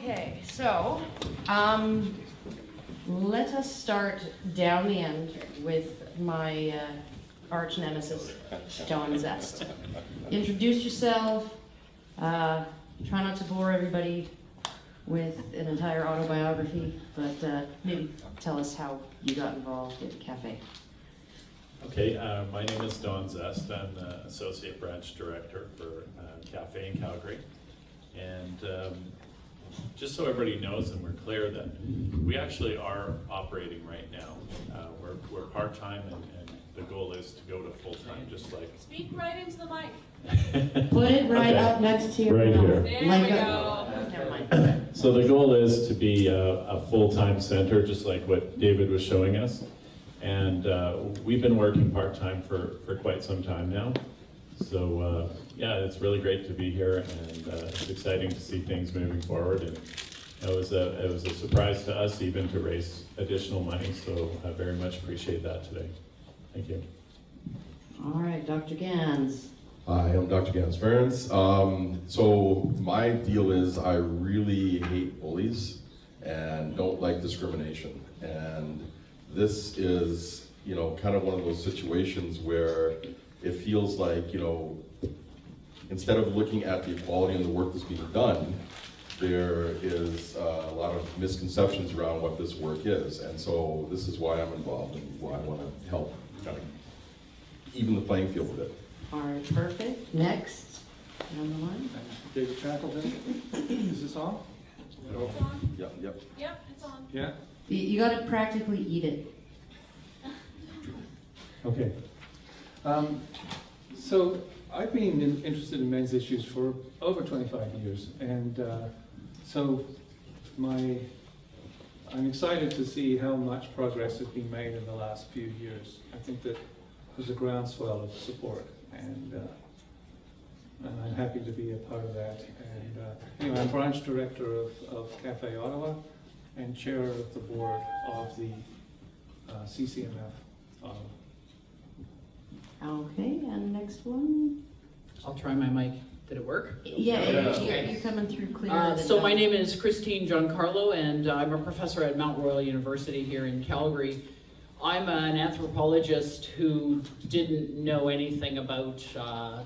Okay, so let us start down the end with my arch nemesis, John Zest. Introduce yourself. Try not to bore everybody with an entire autobiography, but maybe tell us how you got involved at Cafe. Okay, my name is Don Zest. I'm the Associate Branch Director for Cafe in Calgary. And just so everybody knows and we're clear that we actually are operating right now. We're part-time and the goal is to go to full-time, just like... Speak right into the mic. Put it right up next to your right mouth. here. There we go. Never mind. So the goal is to be a full-time center, just like what David was showing us. And we've been working part-time for quite some time now. So yeah, it's really great to be here, and it's exciting to see things moving forward. And it was a surprise to us even to raise additional money, so I very much appreciate that today. Thank you. All right, Dr. Gans. Hi, I'm Dr. Gans Ferens. So my deal is I really hate bullies and don't like discrimination. And this is, kind of one of those situations where it feels like, instead of looking at the equality and the work that's being done, there is a lot of misconceptions around what this work is. And so this is why I'm involved and why I want to help kind of even the playing field with it. All right, perfect. Next on the line. David Shackleton. Is this on? It's on. Yep. Yep, it's on. Yeah? You got to practically eat it. Okay. So I've been interested in men's issues for over 25 years, and so I'm excited to see how much progress has been made in the last few years. I think that there's a groundswell of support, and I'm happy to be a part of that. And anyway, I'm branch director of Cafe Ottawa and chair of the board of the CCMF Ottawa. Okay, and next one. I'll try my mic. Did it work? Yeah. You're coming through clear. So my name is Christine Giancarlo, and I'm a professor at Mount Royal University here in Calgary. I'm an anthropologist who didn't know anything about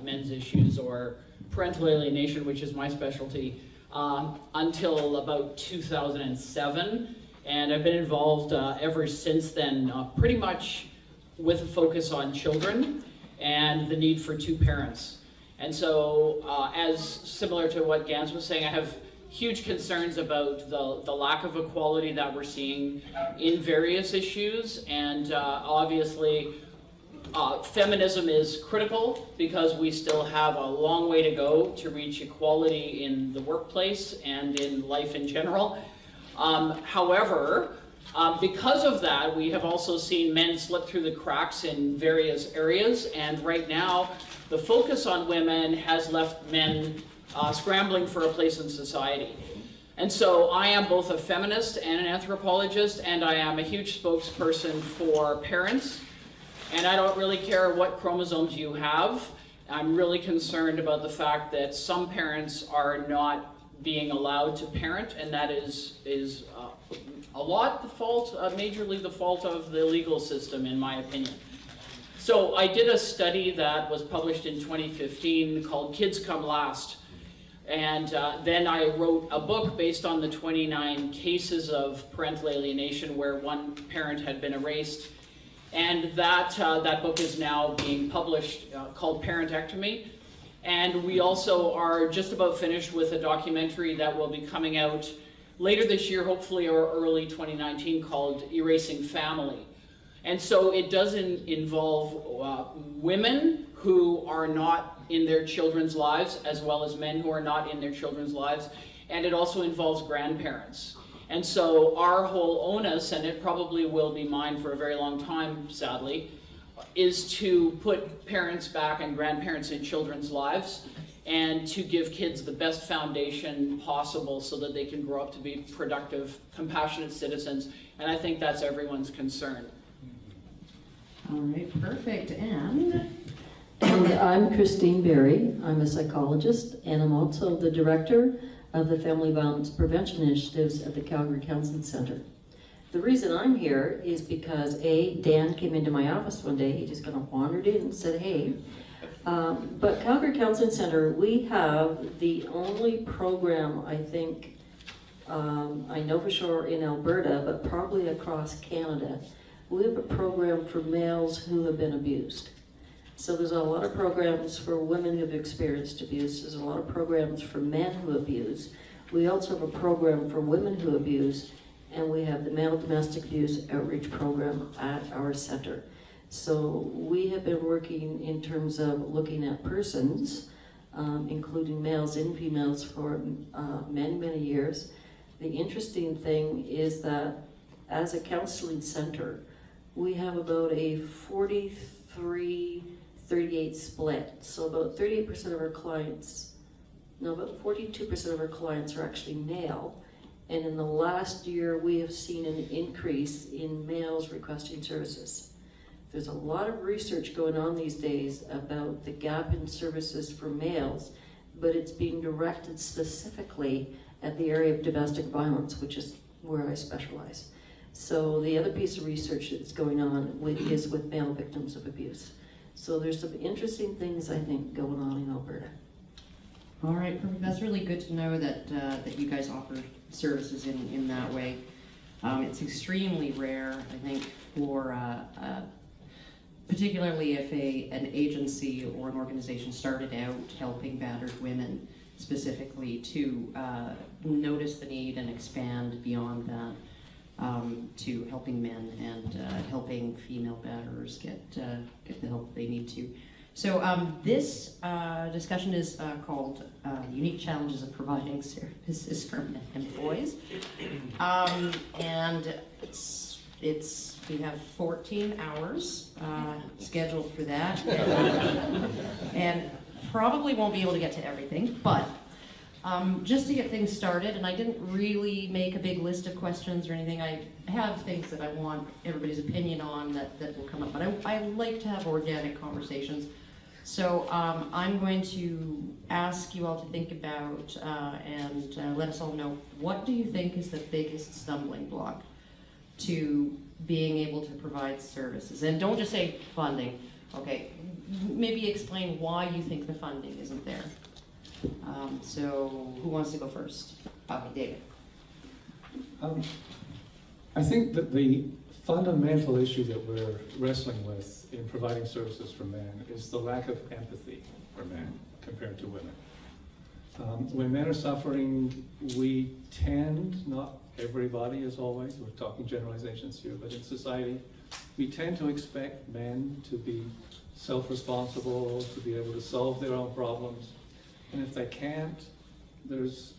men's issues or parental alienation, which is my specialty, until about 2007. And I've been involved ever since then, pretty much with a focus on children and the need for two parents. And so, as similar to what Gans was saying, I have huge concerns about the lack of equality that we're seeing in various issues. And obviously, feminism is critical because we still have a long way to go to reach equality in the workplace and in life in general. However, because of that, we have also seen men slip through the cracks in various areas, and right now, the focus on women has left men scrambling for a place in society. And so I am both a feminist and an anthropologist, and I am a huge spokesperson for parents, and I don't really care what chromosomes you have. I'm really concerned about the fact that some parents are not being allowed to parent, and that is a lot the fault, majorly the fault of the legal system, in my opinion. So I did a study that was published in 2015 called Kids Come Last. And then I wrote a book based on the 29 cases of parental alienation where one parent had been erased. And that book is now being published called Parentectomy. And we also are just about finished with a documentary that will be coming out later this year, hopefully, or early 2019, called Erasing Family. And so it doesn't involve women who are not in their children's lives, as well as men who are not in their children's lives. And it also involves grandparents. And so our whole onus, and it probably will be mine for a very long time, sadly, is to put parents back and grandparents in children's lives and to give kids the best foundation possible so that they can grow up to be productive, compassionate citizens. And I think that's everyone's concern. All right, perfect. And I'm Christine Berry. I'm a psychologist, and I'm also the director of the Family Violence Prevention Initiatives at the Calgary Counseling Centre. The reason I'm here is because Dan came into my office one day, he just kind of wandered in and said, hey. But Calgary Counseling Centre, we have the only program, I think, I know for sure in Alberta, but probably across Canada. We have a program for males who have been abused. So there's a lot of programs for women who have experienced abuse. There's a lot of programs for men who abuse. We also have a program for women who abuse, and we have the Male Domestic Abuse Outreach Program at our center. So we have been working in terms of looking at persons, including males and females, for many, many years. The interesting thing is that as a counseling center, we have about a 43-38 split. So about 38% of our clients, no, about 42% of our clients are actually male. And in the last year, we have seen an increase in males requesting services. There's a lot of research going on these days about the gap in services for males, but it's being directed specifically at the area of domestic violence, which is where I specialize. So the other piece of research that's going on is with male victims of abuse. So there's some interesting things, I think, going on in Alberta. All right, perfect. That's really good to know that that you guys offer services in that way. It's extremely rare, I think, for particularly if an agency or an organization started out helping battered women specifically, to notice the need and expand beyond that to helping men and helping female batterers get the help they need to. So this discussion is called Unique Challenges of Providing Services for Men and Boys. And we have 14 hours scheduled for that. And probably won't be able to get to everything, but just to get things started, and I didn't really make a big list of questions or anything. I have things that I want everybody's opinion on that will come up, but I like to have organic conversations. So I'm going to ask you all to think about and let us all know, what do you think is the biggest stumbling block to being able to provide services? And don't just say funding. Okay, maybe explain why you think the funding isn't there. So who wants to go first? David. I think that the fundamental issue that we're wrestling with in providing services for men is the lack of empathy for men compared to women. When men are suffering, we tend, not everybody as always, we're talking generalizations here, but in society, we tend to expect men to be self-responsible, to be able to solve their own problems. And if they can't, there's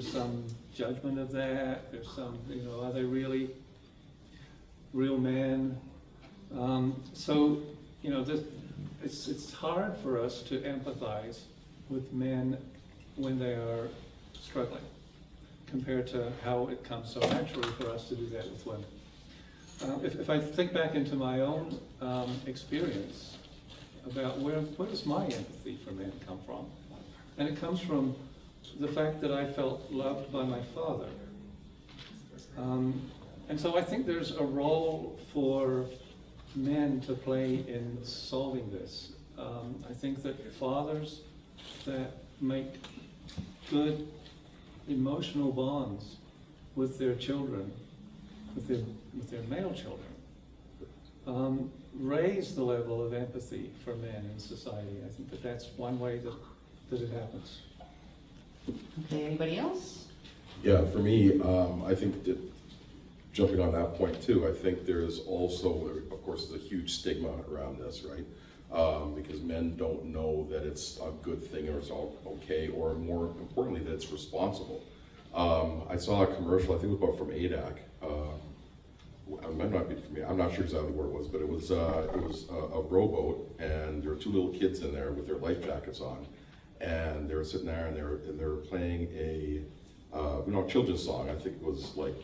some judgment of that. There's some, are they really real men? So, it's hard for us to empathize with men when they are struggling, compared to how it comes so naturally for us to do that with women. If I think back into my own experience about where does my empathy for men come from? And it comes from the fact that I felt loved by my father. And so I think there's a role for men to play in solving this. I think that fathers that make good emotional bonds with their children, with their male children, raise the level of empathy for men in society. I think that that's one way that it happens. Okay, anybody else? Yeah, for me, I think that jumping on that point too, I think there's also, of course, there's a huge stigma around this, right? Because men don't know that it's a good thing or it's all okay, or more importantly, that it's responsible. I saw a commercial, I think it was from ADAC. It might not be from me, I'm not sure exactly where it was, but it was a rowboat, and there were two little kids in there with their life jackets on, and they were sitting there and they were playing a children's song. I think it was like,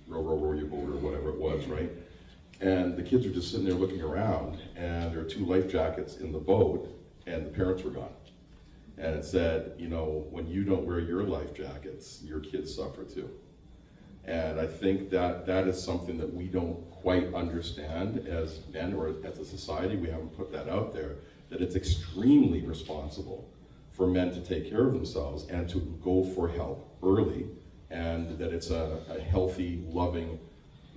row, row, row your boat or whatever it was, right? And the kids were just sitting there looking around, and there were two life jackets in the boat, and the parents were gone. And it said, you know, when you don't wear your life jackets, your kids suffer too. And I think that that is something that we don't quite understand as men or as a society. We haven't put that out there, that it's extremely responsible for men to take care of themselves and to go for help early, and that it's a healthy, loving,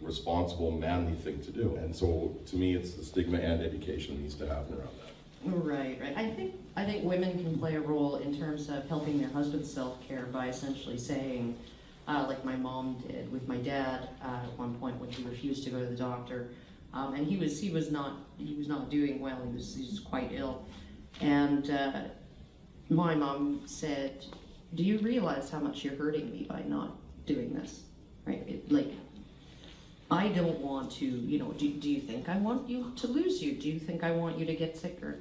responsible, manly thing to do. And so to me, it's the stigma and education that needs to happen around that. Right, right. I think women can play a role in terms of helping their husband's self-care by essentially saying, like my mom did with my dad at one point when he refused to go to the doctor, and he was not doing well. He was quite ill, and my mom said, "Do you realize how much you're hurting me by not doing this?" Right? Like, I don't want to, you know, do you think I want you to lose you? Do you think I want you to get sicker?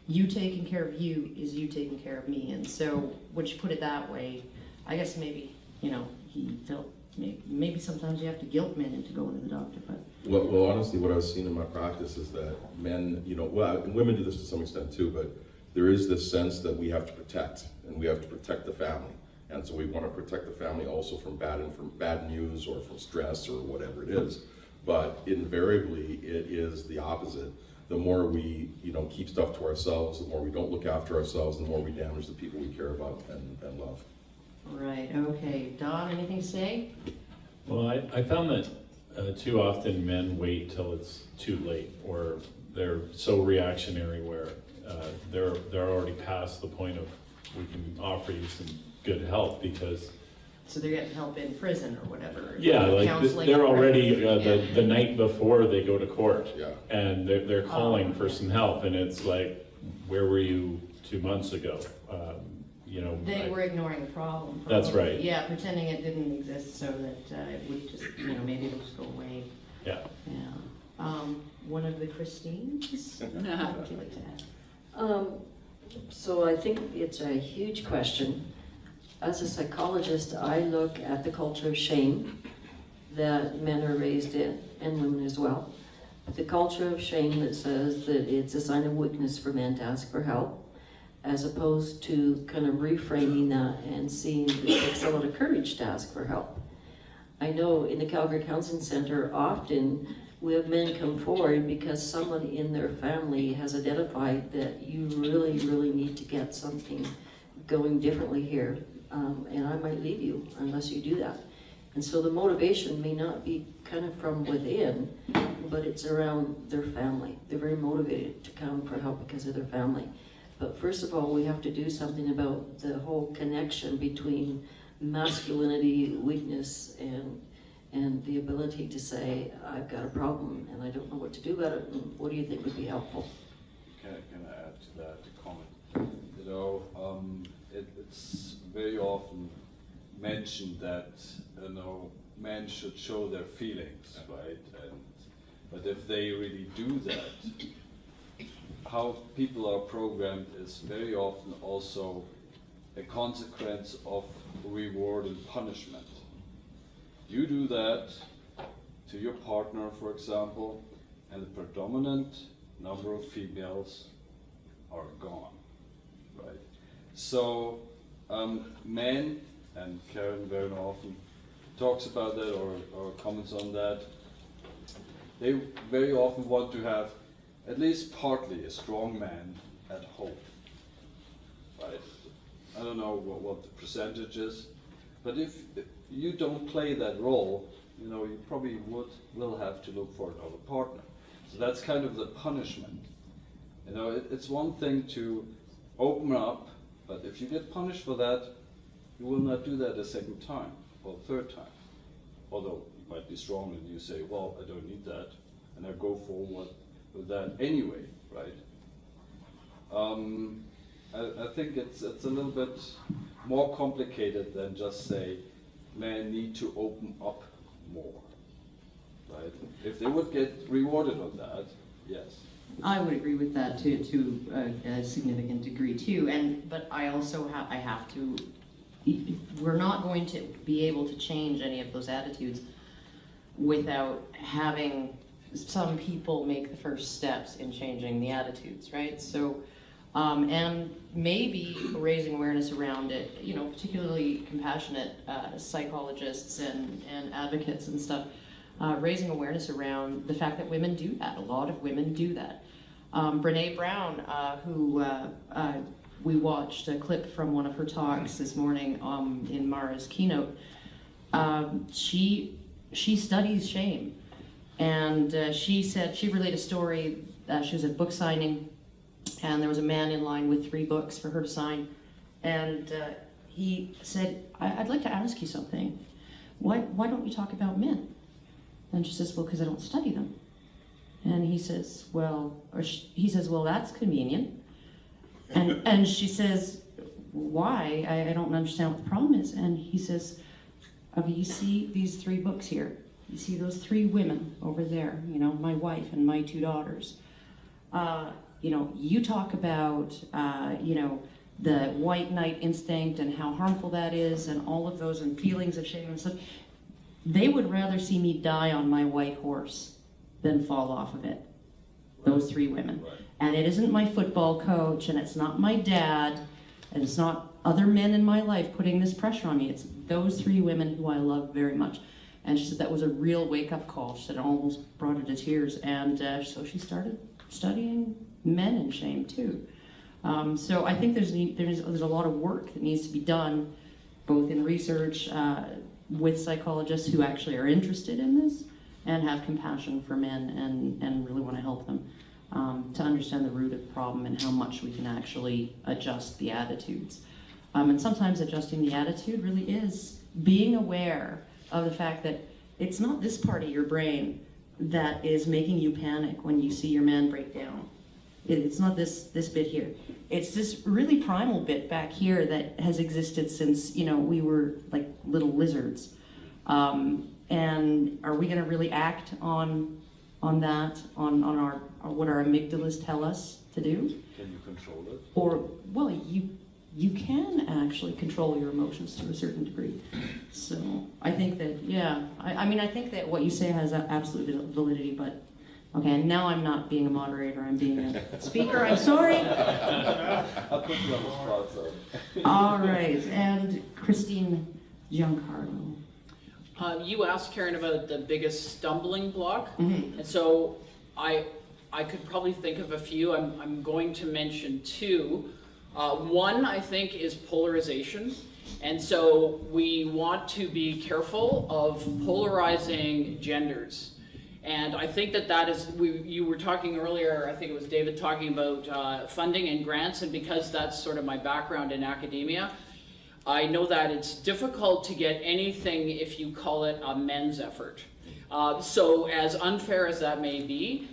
You taking care of you is you taking care of me. And so when you put it that way, I guess maybe, you know, he felt maybe sometimes you have to guilt men into going to the doctor. But Well, honestly, what I've seen in my practice is that men, you know, well, and women do this to some extent too, but there is this sense that we have to protect, and we have to protect the family. And so we want to protect the family also from bad news or from stress or whatever it is. But invariably, it is the opposite. The more we, you know, keep stuff to ourselves, the more we don't look after ourselves, the more we damage the people we care about and love. right, okay. Don, anything to say? Well, I found that too often men wait till it's too late, or they're so reactionary where they're already past the point of we can offer you some good help, because So they're getting help in prison or whatever. yeah, like Counseling, they're right? already Yeah. the night before they go to court, Yeah. and they're calling for yeah. some help, and it's like, where were you 2 months ago? You know, They were ignoring the problem. That's probably. right. Yeah, pretending it didn't exist so that it would just, you know, maybe it would just go away. yeah. Yeah. One of the Christines, what would you like to add? So I think it's a huge question. As a psychologist, I look at the culture of shame that men are raised in, and women as well. The culture of shame that says that it's a sign of weakness for men to ask for help, as opposed to kind of reframing that and seeing that it takes a lot of courage to ask for help. I know in the Calgary Counseling Centre, often we have men come forward because someone in their family has identified that you really, really need to get something going differently here, and I might leave you unless you do that. And so the motivation may not be kind of from within, but it's around their family. They're very motivated to come for help because of their family. But first of all, we have to do something about the whole connection between masculinity, weakness, and the ability to say, I've got a problem and I don't know what to do about it, and what do you think would be helpful? Can I add to that a comment? You know, it's very often mentioned that, you know, men should show their feelings, right? But if they really do that, how people are programmed is very often also a consequence of reward and punishment. You do that to your partner, for example, and the predominant number of females are gone, right? So men, and Karen very often talks about that or comments on that, they very often want to have at least partly a strong man at home, right? I don't know what the percentage is, but if you don't play that role, you know, you probably will have to look for another partner. So that's kind of the punishment. You know, it's one thing to open up, but if you get punished for that, you will not do that a second time or third time. Although you might be strong and you say, well, I don't need that, and I go forward with that anyway, right? I think it's a little bit more complicated than just say men need to open up more, right? If they would get rewarded on that, yes. I would agree with that to a significant degree too, but I also have to. We're not going to be able to change any of those attitudes without having some people make the first steps in changing the attitudes, right? So and maybe raising awareness around it, you know, particularly compassionate psychologists and advocates and stuff, raising awareness around the fact that women do that. A lot of women do that. Brene Brown, who we watched a clip from one of her talks this morning in Mara's keynote, she studies shame. And she said, she relayed a story, she was at book signing, and there was a man in line with 3 books for her to sign. And he said, I'd like to ask you something. Why don't you talk about men? And she says, well, because I don't study them. And he says, well, he says, well, that's convenient. And she says, why? I don't understand what the problem is. And he says, okay, you see these 3 books here. You see those 3 women over there, you know, my wife and my 2 daughters. You know, you talk about, you know, the white knight instinct and how harmful that is and all of those and feelings of shame and stuff. They would rather see me die on my white horse than fall off of it. Those 3 women. Right. And it isn't my football coach, and it's not my dad, and it's not other men in my life putting this pressure on me. It's those 3 women who I love very much. And she said that was a real wake-up call. She said it almost brought her to tears. And so she started studying men and shame too. So I think there's a lot of work that needs to be done, both in research with psychologists who actually are interested in this and have compassion for men and really want to help them to understand the root of the problem and how much we can actually adjust the attitudes. And sometimes adjusting the attitude really is being aware of the fact that it's not this part of your brain that is making you panic when you see your man break down. It's not this bit here. It's this really primal bit back here that has existed since, you know, we were like little lizards. And are we going to really act on that, on our what our amygdalas tell us to do? Can you control it? Or, well, you can actually control your emotions to a certain degree. So I think that, yeah, I mean, I think that what you say has absolute validity, but okay, and now I'm not being a moderator, I'm being a speaker, I'm sorry. I'll put you on the spot, so. All right, and Christine Giancarlo. You asked Karen about the biggest stumbling block, Mm-hmm. and so I could probably think of a few. I'm going to mention 2. One, I think, is polarization. And so we want to be careful of polarizing genders. And I think that is, you were talking earlier, I think it was David talking about funding and grants, and because that's sort of my background in academia, I know that it's difficult to get anything if you call it a men's effort. So as unfair as that may be,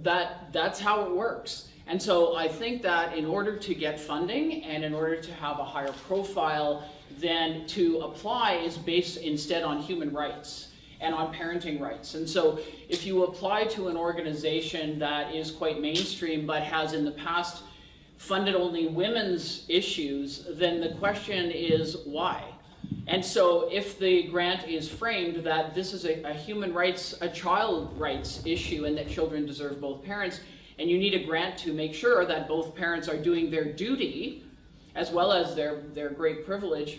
that's how it works. And so I think that in order to get funding and in order to have a higher profile, then to apply is based instead on human rights and on parenting rights. And so if you apply to an organization that is quite mainstream but has in the past funded only women's issues, then the question is why? And so if the grant is framed that this is a human rights, a child rights issue and that children deserve both parents, and you need a grant to make sure that both parents are doing their duty as well as their great privilege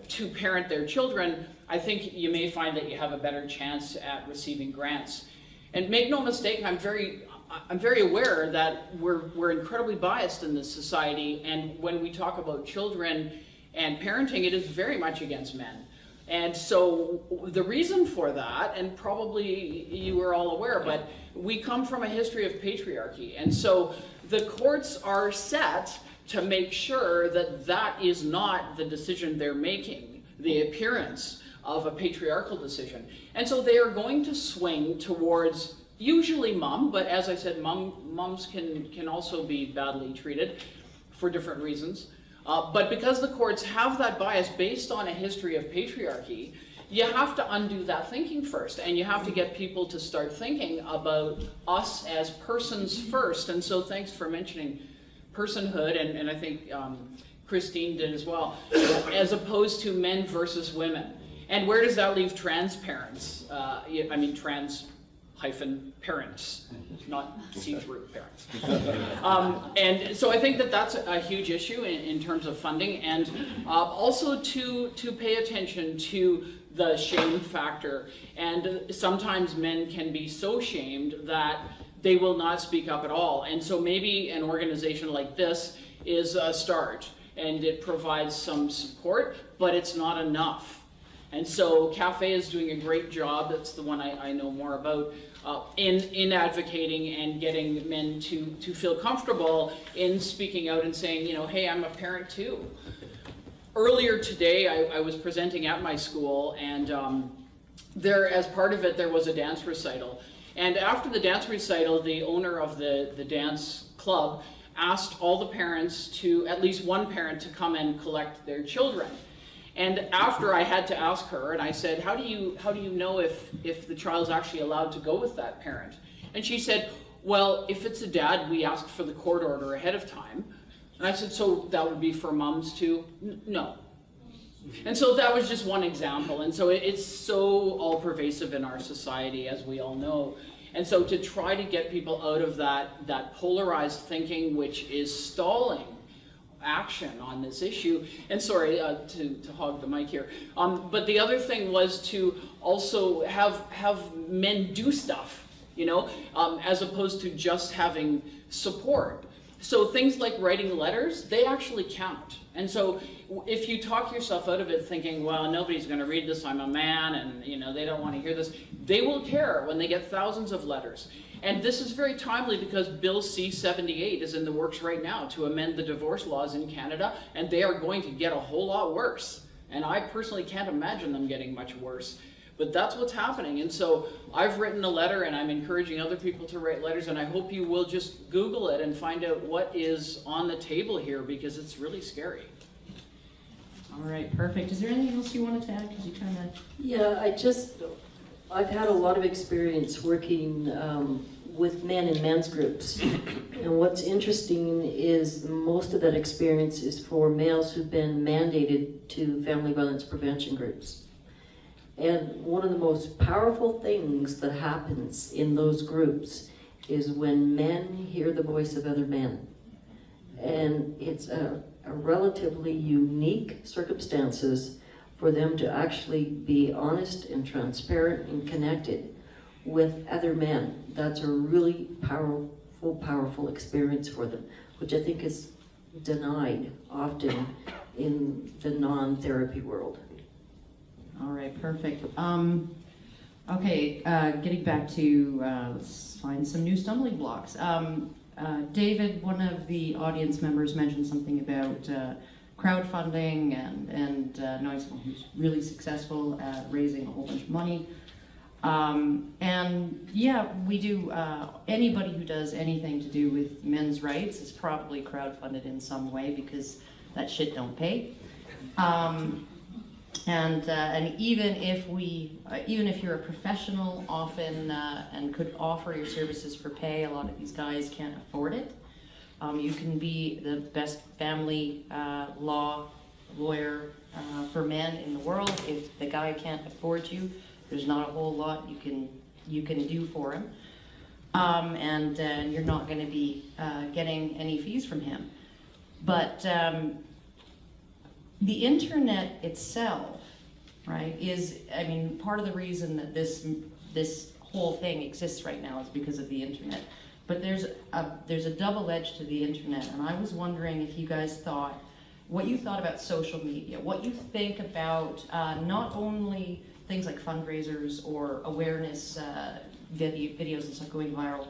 to parent their children, I think you may find that you have a better chance at receiving grants. And make no mistake, I'm very aware that we're incredibly biased in this society, and when we talk about children and parenting, it is very much against men. And so the reason for that, and probably you are all aware, but we come from a history of patriarchy. And so the courts are set to make sure that that is not the decision they're making, the appearance of a patriarchal decision. And so they are going to swing towards usually mom, but as I said, moms can also be badly treated for different reasons. But because the courts have that bias based on a history of patriarchy, you have to undo that thinking first, and you have to get people to start thinking about us as persons first. And so thanks for mentioning personhood, and I think Christine did as well, as opposed to men versus women. And where does that leave trans parents? I mean trans parents, not see-through parents. And so I think that that's a huge issue in terms of funding, and also to pay attention to the shame factor. And sometimes men can be so shamed that they will not speak up at all. And so maybe an organization like this is a start, and it provides some support, but it's not enough. And so CAFE is doing a great job, that's the one I know more about, in advocating and getting men to feel comfortable in speaking out and saying, you know, hey, I'm a parent too. Earlier today, I was presenting at my school, and there, as part of it, there was a dance recital. And after the dance recital, the owner of the dance club asked all the parents to, at least one parent, to come and collect their children. And after, I had to ask her, and I said, how do you know if the child's actually allowed to go with that parent? And she said, well, if it's a dad, we ask for the court order ahead of time. And I said, so that would be for moms too? No. And so that was just one example. And so it's so all-pervasive in our society, as we all know. And so to try to get people out of that polarized thinking, which is stalling action on this issue, and sorry to hog the mic here, but the other thing was to also have men do stuff, you know, as opposed to just having support. So things like writing letters, they actually count. And so if you talk yourself out of it thinking, well, nobody's going to read this, I'm a man, and you know they don't want to hear this, they will care when they get thousands of letters. And this is very timely because Bill C-78 is in the works right now to amend the divorce laws in Canada, and they are going to get a whole lot worse. And I personally can't imagine them getting much worse. But that's what's happening. And so I've written a letter, and I'm encouraging other people to write letters, and I hope you will just Google it and find out what is on the table here, because it's really scary. All right, perfect. Is there anything else you wanted to add? Because you kind of... Yeah, I've had a lot of experience working with men in men's groups. And what's interesting is most of that experience is for males who've been mandated to family violence prevention groups. And one of the most powerful things that happens in those groups is when men hear the voice of other men. And it's a relatively unique circumstances for them to actually be honest and transparent and connected with other men. That's a really powerful experience for them, which I think is denied often in the non-therapy world. All right, perfect. Okay, getting back to, let's find some new stumbling blocks. David, one of the audience members, mentioned something about crowdfunding and knowing someone who's really successful at raising a whole bunch of money. And yeah, we do, anybody who does anything to do with men's rights is probably crowdfunded in some way because that shit don't pay. And even if you're a professional, often and could offer your services for pay, a lot of these guys can't afford it. You can be the best family law lawyer for men in the world. If the guy can't afford you, there's not a whole lot you can do for him, and you're not going to be getting any fees from him. But the internet itself, right, is, I mean, part of the reason that this whole thing exists right now is because of the internet. But there's a double edge to the internet, and I was wondering if you guys thought, what you thought about social media, what you think about not only things like fundraisers or awareness videos and stuff going viral,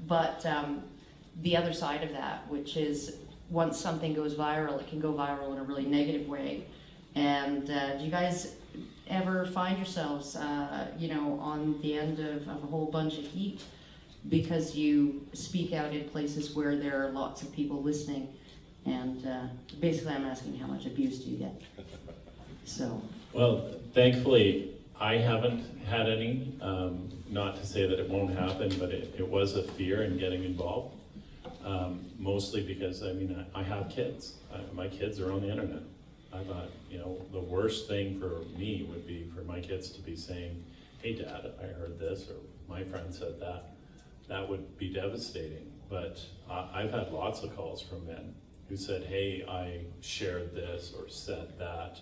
but the other side of that, which is once something goes viral, it can go viral in a really negative way. And do you guys ever find yourselves, on the end of a whole bunch of heat because you speak out in places where there are lots of people listening? And basically, I'm asking, how much abuse do you get? So. Well, thankfully, I haven't had any. Not to say that it won't happen, but it was a fear in getting involved. Mostly because, I mean, I have kids. My kids are on the internet. I thought, the worst thing for me would be for my kids to be saying, hey dad, I heard this, or my friend said that, that would be devastating. But I've had lots of calls from men who said, hey, I shared this or said that,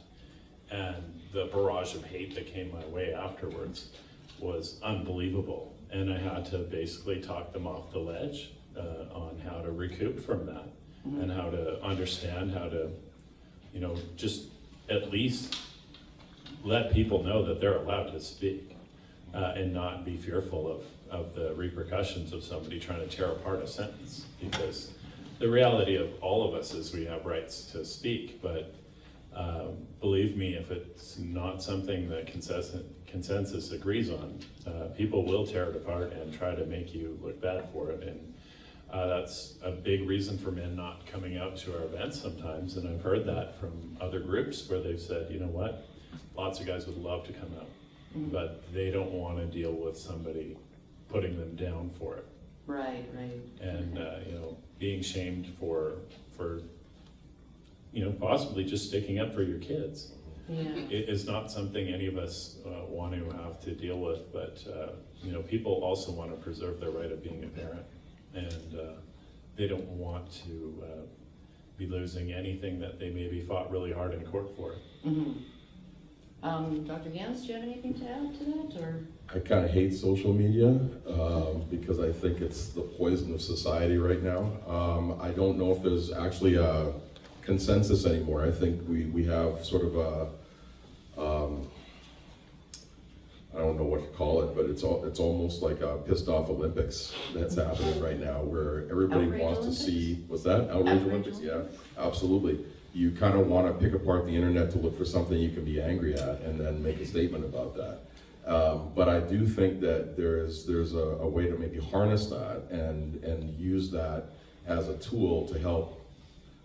and the barrage of hate that came my way afterwards was unbelievable. And I had to basically talk them off the ledge on how to recoup from that, and how to understand how to, you know, just at least let people know that they're allowed to speak, and not be fearful of the repercussions of somebody trying to tear apart a sentence. Because the reality of all of us is we have rights to speak, but believe me, if it's not something that consensus agrees on, people will tear it apart and try to make you look bad for it. And that's a big reason for men not coming out to our events sometimes. And I've heard that from other groups where they've said, you know what, lots of guys would love to come out, but they don't want to deal with somebody putting them down for it. Right. And you know, being shamed for you know, possibly just sticking up for your kids. Yeah. It is not something any of us want to have to deal with, but you know, people also want to preserve their right of being a parent, and they don't want to be losing anything that they maybe fought really hard in court for. Dr. Gans, do you have anything to add to that, or? I kind of hate social media because I think it's the poison of society right now. I don't know if there's actually a consensus anymore. I think we have sort of a, I don't know what to call it, but it's almost like a pissed off Olympics that's happening right now, where everybody Outrage wants Olympics? to see, what's that? Outrage Olympics? Yeah, absolutely. You kind of want to pick apart the internet to look for something you can be angry at and then make a statement about that. But I do think that there's a way to maybe harness that and use that as a tool to help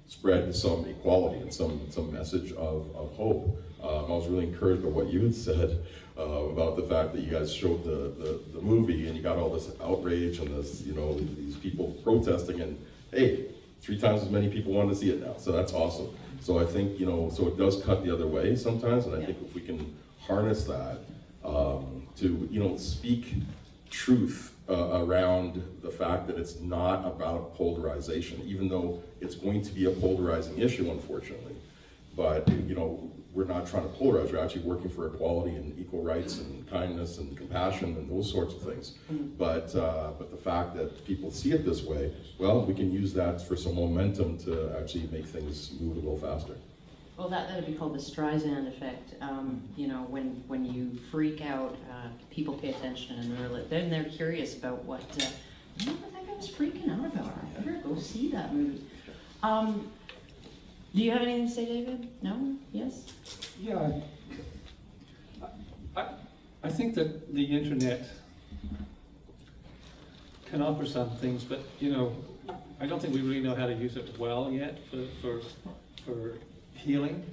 spread some equality and some message of hope. I was really encouraged by what you had said about the fact that you guys showed the movie and you got all this outrage and this, you know, these people protesting, and hey, 3 times as many people want to see it now, so that's awesome. So I think, you know, so it does cut the other way sometimes, and I think if we can harness that to, you know, speak truth around the fact that it's not about polarization, even though it's going to be a polarizing issue, unfortunately. But, you know, we're not trying to polarize, we're actually working for equality and equal rights and kindness and compassion and those sorts of things. But the fact that people see it this way, well, we can use that for some momentum to actually make things move a little faster. Well, that'd be called the Straughan effect. You know, when you freak out, people pay attention, and they're curious about what that guy was freaking out about. I better go see that movie. Do you have anything to say, David? No? Yes? Yeah, I think that the internet can offer some things, but you know, I don't think we really know how to use it well yet for healing.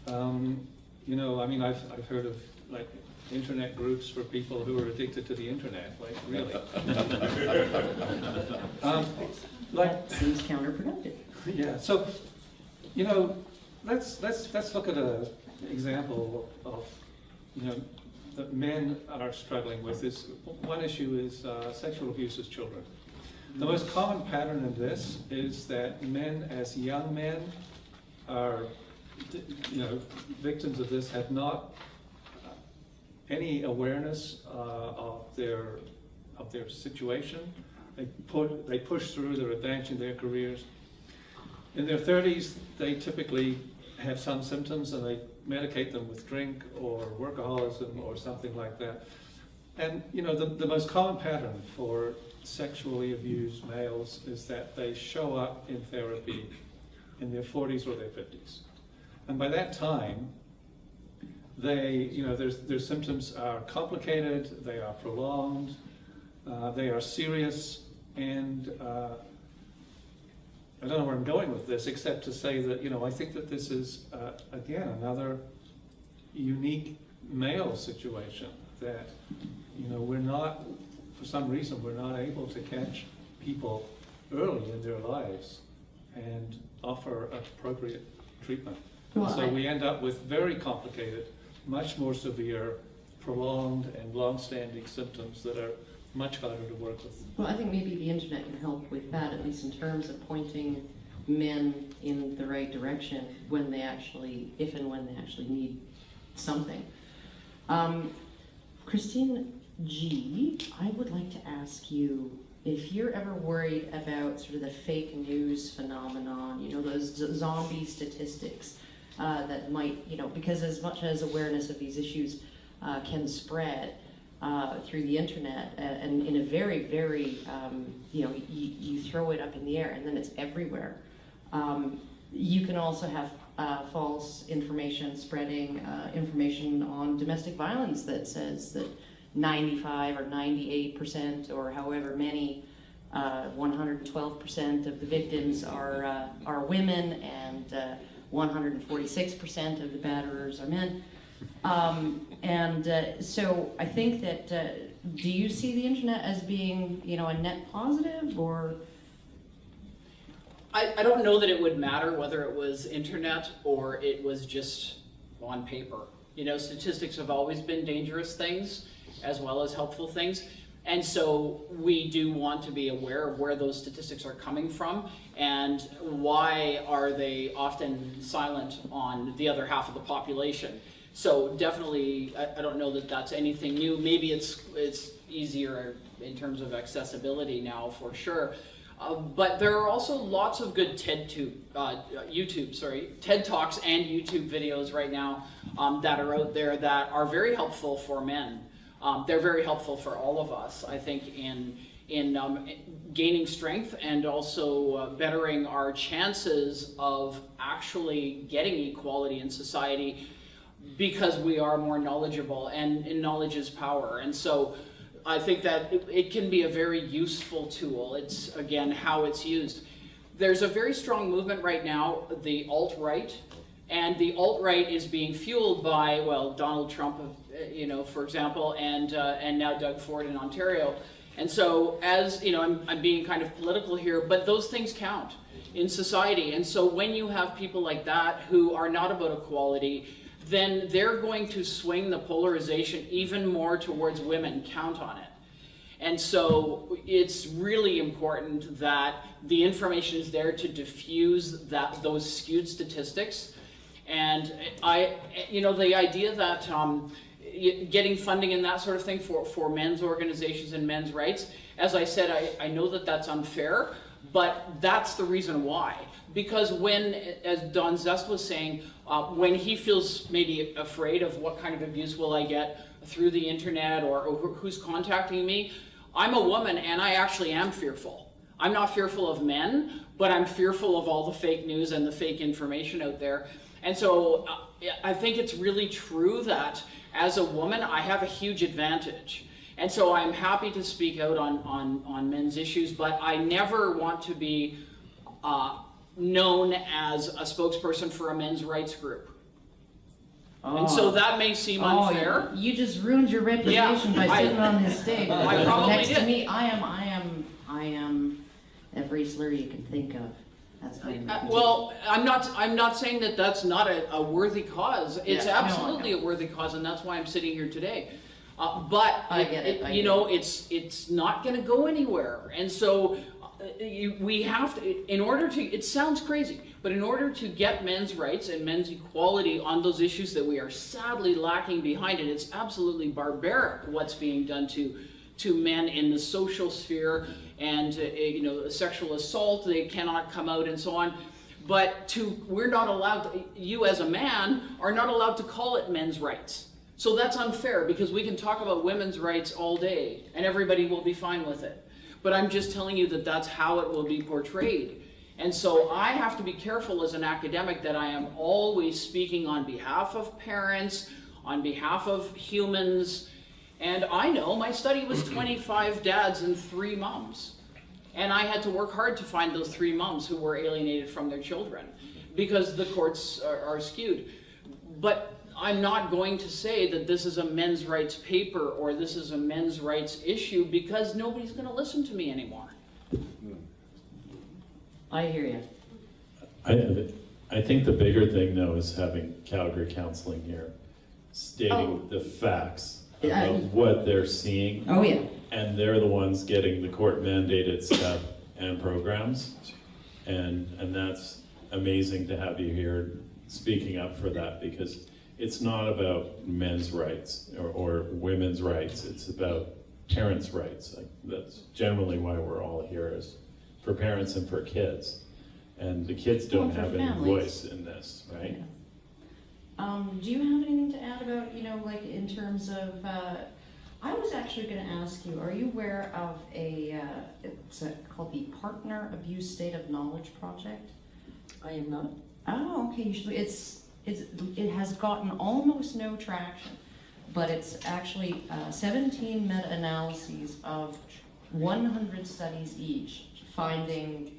You know, I mean, I've heard of like internet groups for people who are addicted to the internet, like really. That seems counterproductive. Yeah, so, you know, let's look at an example of, you know, that men are struggling with. Is one issue is sexual abuse as children. The most common pattern in this is that men, as young men, are, you know, victims of this, have not any awareness of their situation. They push through, they're advancing their careers. In their 30s, they typically have some symptoms and they medicate them with drink or workaholism or something like that. And you know, the most common pattern for sexually abused males is that they show up in therapy in their 40s or their 50s. And by that time, they, you know, their symptoms are complicated, they are prolonged, they are serious, and I don't know where I'm going with this, except to say that, you know, I think that this is, again, another unique male situation that, you know, we're not, for some reason, we're not able to catch people early in their lives and offer appropriate treatment. Well, So we end up with very complicated, much more severe prolonged and long-standing symptoms that are much harder to work with. Well, I think maybe the internet can help with that, at least in terms of pointing men in the right direction when they actually, if and when they actually need something. Christine G., I would like to ask you if you're ever worried about sort of the fake news phenomenon, you know, those zombie statistics that might, you know, because as much as awareness of these issues can spread through the internet, and in a very, very, you know, you throw it up in the air and then it's everywhere. You can also have false information spreading, information on domestic violence that says that 95 or 98% or however many, 112% of the victims are women, and 146% of the batterers are men. So I think that, do you see the internet as being, you know, a net positive, or? I don't know that it would matter whether it was internet or it was just on paper. You know, statistics have always been dangerous things as well as helpful things. And so we do want to be aware of where those statistics are coming from and why are they often silent on the other half of the population. So definitely, I don't know that that's anything new. Maybe it's easier in terms of accessibility now, for sure. But there are also lots of good TED Talks and YouTube videos right now that are out there that are very helpful for men. They're very helpful for all of us, I think, in gaining strength and also bettering our chances of actually getting equality in society, because we are more knowledgeable, and knowledge is power. And so I think that it can be a very useful tool. It's, again, how it's used. There's a very strong movement right now, the alt-right, and the alt-right is being fueled by, well, Donald Trump, you know, for example, and now Doug Ford in Ontario. And so, as you know, I'm being kind of political here, but those things count in society. And so when you have people like that who are not about equality, then they're going to swing the polarization even more towards women. Count on it. And so it's really important that the information is there to diffuse those skewed statistics. And you know, the idea that getting funding and that sort of thing for men's organizations and men's rights, as I said, I know that that's unfair, but that's the reason why. Because when, as Don Zest was saying, when he feels maybe afraid of what kind of abuse will I get through the internet, or who's contacting me, I'm a woman and I actually am fearful. I'm not fearful of men, but I'm fearful of all the fake news and the fake information out there. And so I think it's really true that as a woman, I have a huge advantage. And so I'm happy to speak out on men's issues, but I never want to be known as a spokesperson for a men's rights group. And so that may seem unfair. You just ruined your reputation by sitting on this stage next to me. I am every slur you can think of. That's my well, I'm not saying that that's not a worthy cause. It's absolutely a worthy cause, and that's why I'm sitting here today. But I get it. You know, it's not going to go anywhere, and so we have to, in order to, it sounds crazy, but in order to get men's rights and men's equality on those issues that we are sadly lacking behind it, it's absolutely barbaric what's being done to men in the social sphere, and you know, sexual assault, they cannot come out and so on. But we're not allowed to, you as a man are not allowed to call it men's rights. So that's unfair, because we can talk about women's rights all day and everybody will be fine with it. But I'm just telling you that that's how it will be portrayed. And so I have to be careful as an academic that I am always speaking on behalf of parents, on behalf of humans. And I know my study was 25 dads and 3 moms. And I had to work hard to find those 3 moms who were alienated from their children, because the courts are skewed. But I'm not going to say that this is a men's rights paper or this is a men's rights issue, because nobody's going to listen to me anymore. I hear you. I think the bigger thing, though, is having Calgary Counseling here, stating the facts about what they're seeing. Oh, yeah. And they're the ones getting the court mandated stuff and programs. And that's amazing to have you here speaking up for that, because it's not about men's rights or women's rights. It's about parents' rights. Like, that's generally why we're all here, is for parents and for kids. And the kids don't Well, for have any families. voice in this, right? Yeah. Do you have anything to add about, like in terms of, I was actually going to ask you, are you aware of it's called the Partner Abuse State of Knowledge Project? I am not. Oh, okay, it has gotten almost no traction, but it's actually 17 meta-analyses of 100 studies each, finding,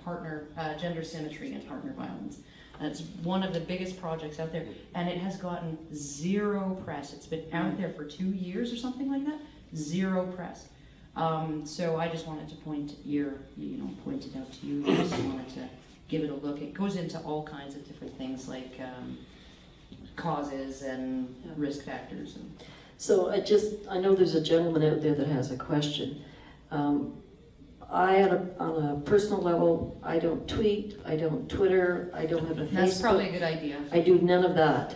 partner, gender symmetry and partner violence. It's one of the biggest projects out there, and it has gotten zero press. It's been out there for 2 years or something like that. Zero press. So I just wanted to point it out to you. I just wanted to give it a look. It goes into all kinds of different things like causes and risk factors. So I know there's a gentleman out there that has a question. On a personal level, I don't tweet, I don't Twitter, I don't have a Facebook. That's probably a good idea. I do none of that.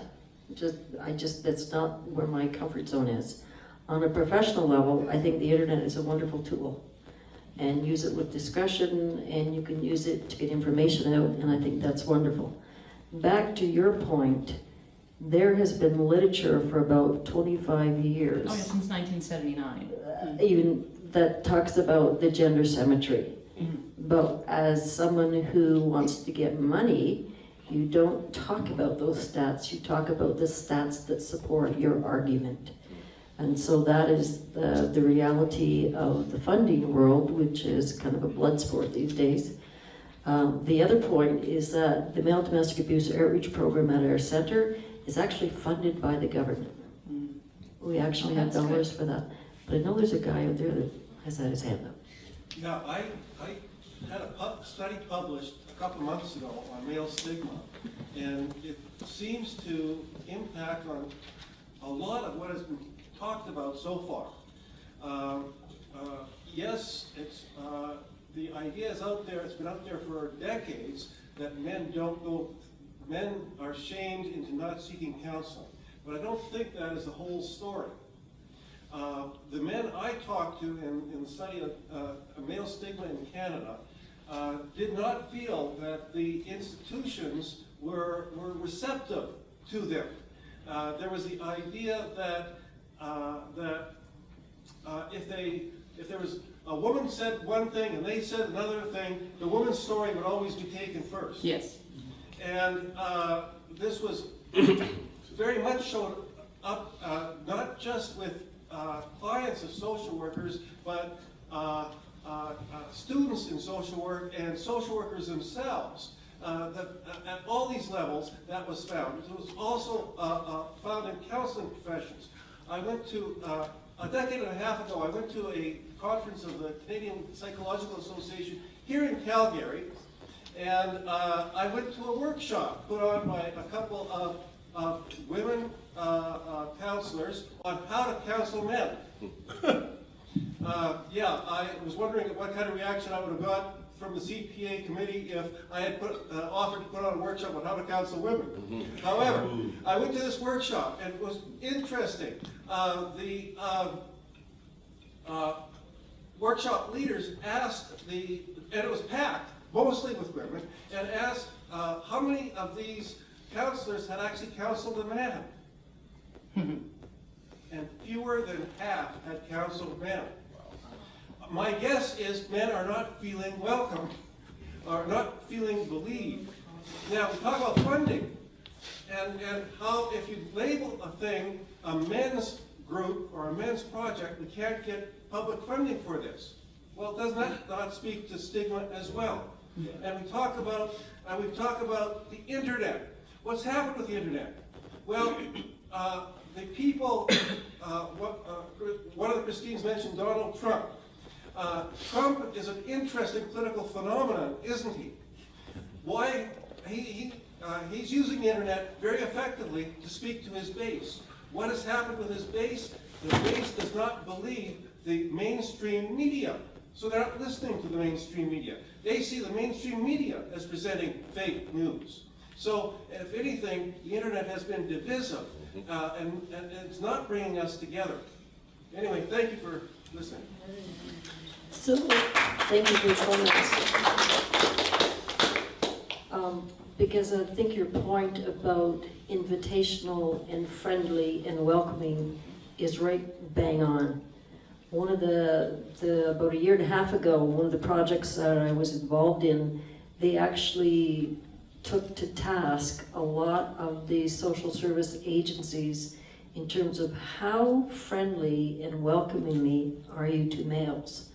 That's not where my comfort zone is. On a professional level, I think the internet is a wonderful tool, and use it with discretion, and you can use it to get information out, and I think that's wonderful. Back to your point, there has been literature for about 25 years. Oh, yeah, since 1979. Even that talks about the gender symmetry. Mm-hmm. But as someone who wants to get money, you don't talk about those stats. You talk about the stats that support your argument. And so that is the reality of the funding world, which is kind of a blood sport these days. The other point is that the Male Domestic Abuse Outreach Program at our center is actually funded by the government. We actually have That's dollars for that. But I know there's a guy out there that has had his hand up. Yeah, I had a study published a couple months ago on male stigma, and it seems to impact on a lot of what has been talked about so far. Yes, it's the idea is out there. It's been out there for decades that men are shamed into not seeking counseling, but I don't think that is the whole story. The men I talked to in the study of male stigma in Canada did not feel that the institutions were receptive to them. There was the idea that if there was a woman said one thing and they said another thing, the woman's story would always be taken first. Yes. And this was very much showed up not just with clients of social workers, but students in social work and social workers themselves. At all these levels, that was found. It was also found in counseling professions. I went to, a decade and a half ago, I went to a conference of the Canadian Psychological Association here in Calgary, and I went to a workshop put on by a couple of women counselors on how to counsel men. Yeah, I was wondering what kind of reaction I would have got from the CPA committee if I had offered to put on a workshop on how to counsel women. However, I went to this workshop and it was interesting. The workshop leaders asked and it was packed, mostly with women, and asked how many of these counselors had actually counseled a man. And fewer than half had counseled men. My guess is men are not feeling welcome, or not feeling believed. Now, we talk about funding, and how if you label a thing a men's group or a men's project, we can't get public funding for this. Well, does that not speak to stigma as well? And we talk about the internet. What's happened with the internet? Well, the people, one of the Christines mentioned Donald Trump. Trump is an interesting political phenomenon, isn't he? Why? He's using the internet very effectively to speak to his base. What has happened with his base? the base does not believe the mainstream media. So they're not listening to the mainstream media. They see the mainstream media as presenting fake news. So if anything, the internet has been divisive, and it's not bringing us together. Anyway, thank you for listening. So, thank you for your comments. Because I think your point about invitational and friendly and welcoming is right bang on. One of about a year and a half ago, one of the projects that I was involved in, they actually took to task a lot of the social service agencies in terms of how friendly and welcoming are you to males.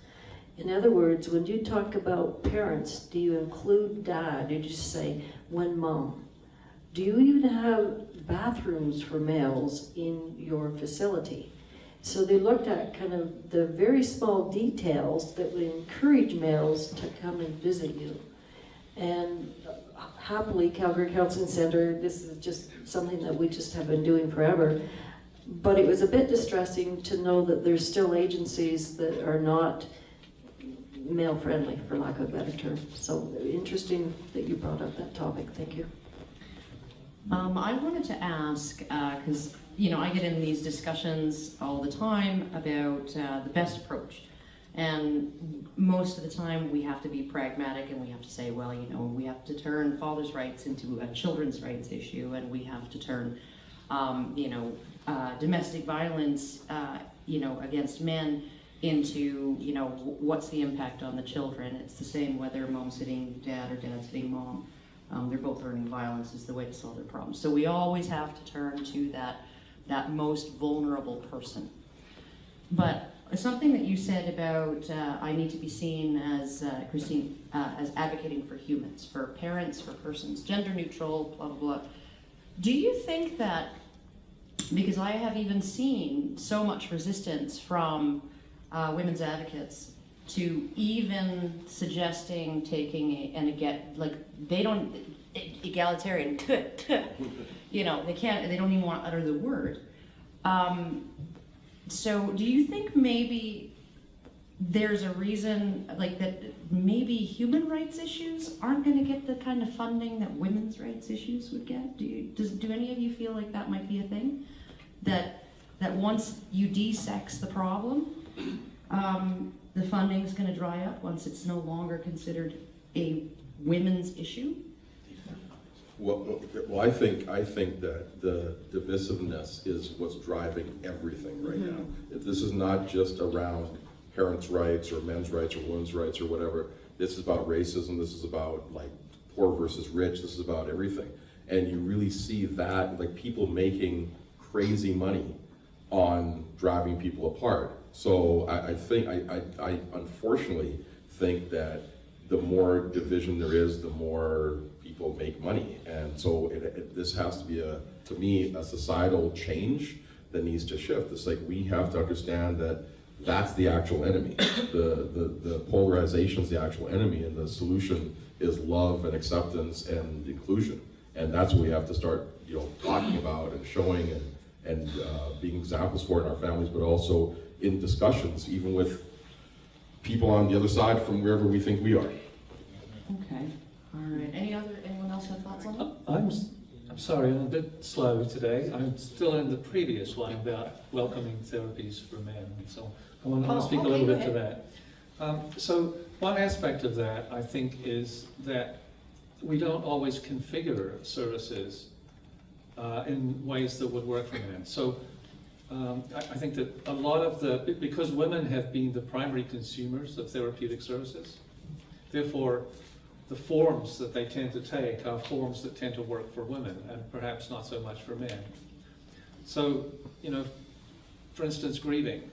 In other words, when you talk about parents, do you include dad? Do you just say, when mom? Do you even have bathrooms for males in your facility? So they looked at kind of the very small details that would encourage males to come and visit you. And happily, Calgary Counseling Centre, this is just something that we just have been doing forever. But it was a bit distressing to know that there's still agencies that are not male-friendly, for lack of a better term. So interesting that you brought up that topic. Thank you. I wanted to ask, because I get in these discussions all the time about the best approach. And most of the time we have to be pragmatic and we have to say, well, we have to turn fathers' rights into a children's rights issue, and we have to turn, domestic violence, against men into, what's the impact on the children. It's the same whether mom's hitting dad or dad's hitting mom. They're both learning violence is the way to solve their problems. So we always have to turn to that most vulnerable person. But something that you said about I need to be seen as, Christine, as advocating for humans, for parents, for persons, gender neutral, blah, blah, blah. Do you think that, because I have even seen so much resistance from women's advocates to even suggesting taking they don't, egalitarian, they don't even want to utter the word. So do you think maybe there's a reason that maybe human rights issues aren't going to get the kind of funding that women's rights issues would get? Do any of you feel like that might be a thing? That once you de-sex the problem, the funding's going to dry up once it's no longer considered a women's issue? Well, I think that the divisiveness is what's driving everything right now. This is not just around parents' rights or men's rights or women's rights or whatever. This is about racism. This is about poor versus rich. This is about everything. And you really see that, people making crazy money on driving people apart. So I unfortunately think that the more division there is, the more people make money. And so this has to be, to me, a societal change that needs to shift. It's we have to understand that that's the actual enemy. The polarization is the actual enemy, and the solution is love and acceptance and inclusion. And that's what we have to start, talking about and showing and being examples for in our families, but also in discussions, even with people on the other side from wherever we think we are. Okay, all right. Anyone else have thoughts on that? I'm sorry, I'm a bit slow today. I'm still in the previous one about welcoming therapies for men, and so I want to speak a little bit to that. So one aspect of that, I think, is that we don't always configure services in ways that would work for men. So I think that a lot of because women have been the primary consumers of therapeutic services, therefore the forms that they tend to take are forms that tend to work for women and perhaps not so much for men. So, for instance, grieving.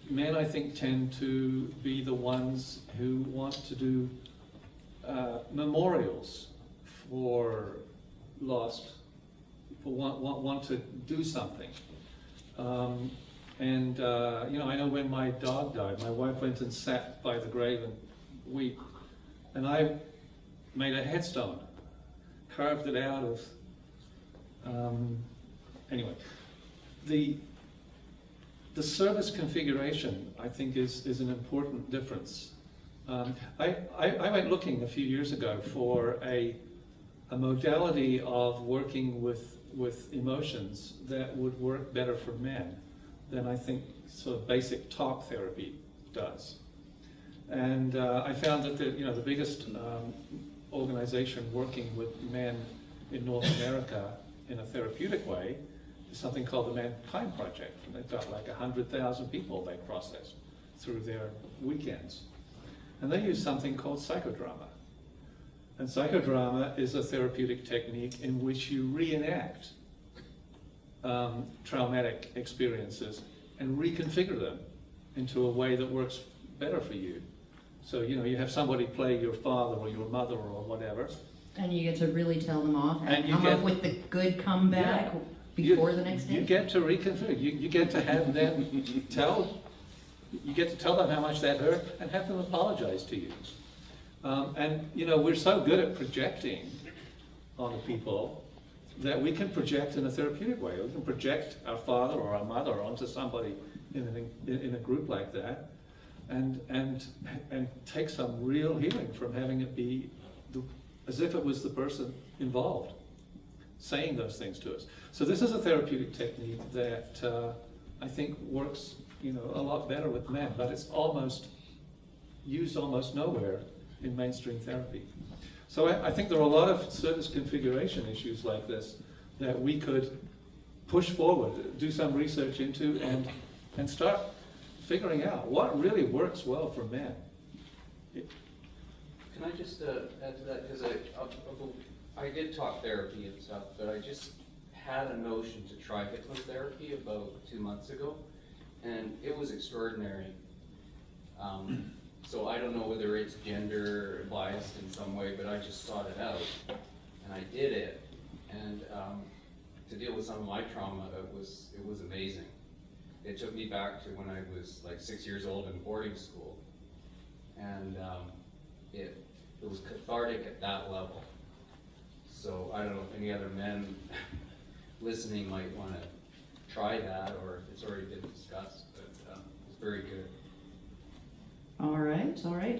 Men, I think, tend to be the ones who want to do memorials for lost people, want to do something. I know when my dog died, my wife went and sat by the grave and wept. And I made a headstone, carved it out of, anyway. the service configuration, I think, is an important difference. I went looking a few years ago for a modality of working with emotions that would work better for men than I think sort of basic talk therapy does. And I found that the biggest organization working with men in North America in a therapeutic way is something called the Mankind Project. And they've got like 100,000 people they process through their weekends. And they use something called psychodrama. And psychodrama is a therapeutic technique in which you reenact traumatic experiences and reconfigure them into a way that works better for you. So, you have somebody play your father or your mother or whatever. And you get to really tell them off and you come get, up with the good comeback before the next day? You get to reconfigure. You get to have them you get to tell them how much that hurt and have them apologize to you. And we're so good at projecting onto people that we can project in a therapeutic way. We can project our father or our mother onto somebody in a group like that, and take some real healing from having it be as if it was the person involved saying those things to us. So this is a therapeutic technique that I think works a lot better with men, but it's used almost nowhere in mainstream therapy. So I think there are a lot of service configuration issues like this that we could push forward, do some research into, and start figuring out what really works well for men. Can I just add to that? Because I did talk therapy and stuff, but I just had a notion to try hypnotherapy about 2 months ago, and it was extraordinary. So I don't know whether it's gender biased in some way, but I just sought it out, and I did it. And to deal with some of my trauma, it was amazing. It took me back to when I was like 6 years old in boarding school, and it was cathartic at that level. So I don't know if any other men listening might want to try that, or if it's already been discussed, but it's very good. All right.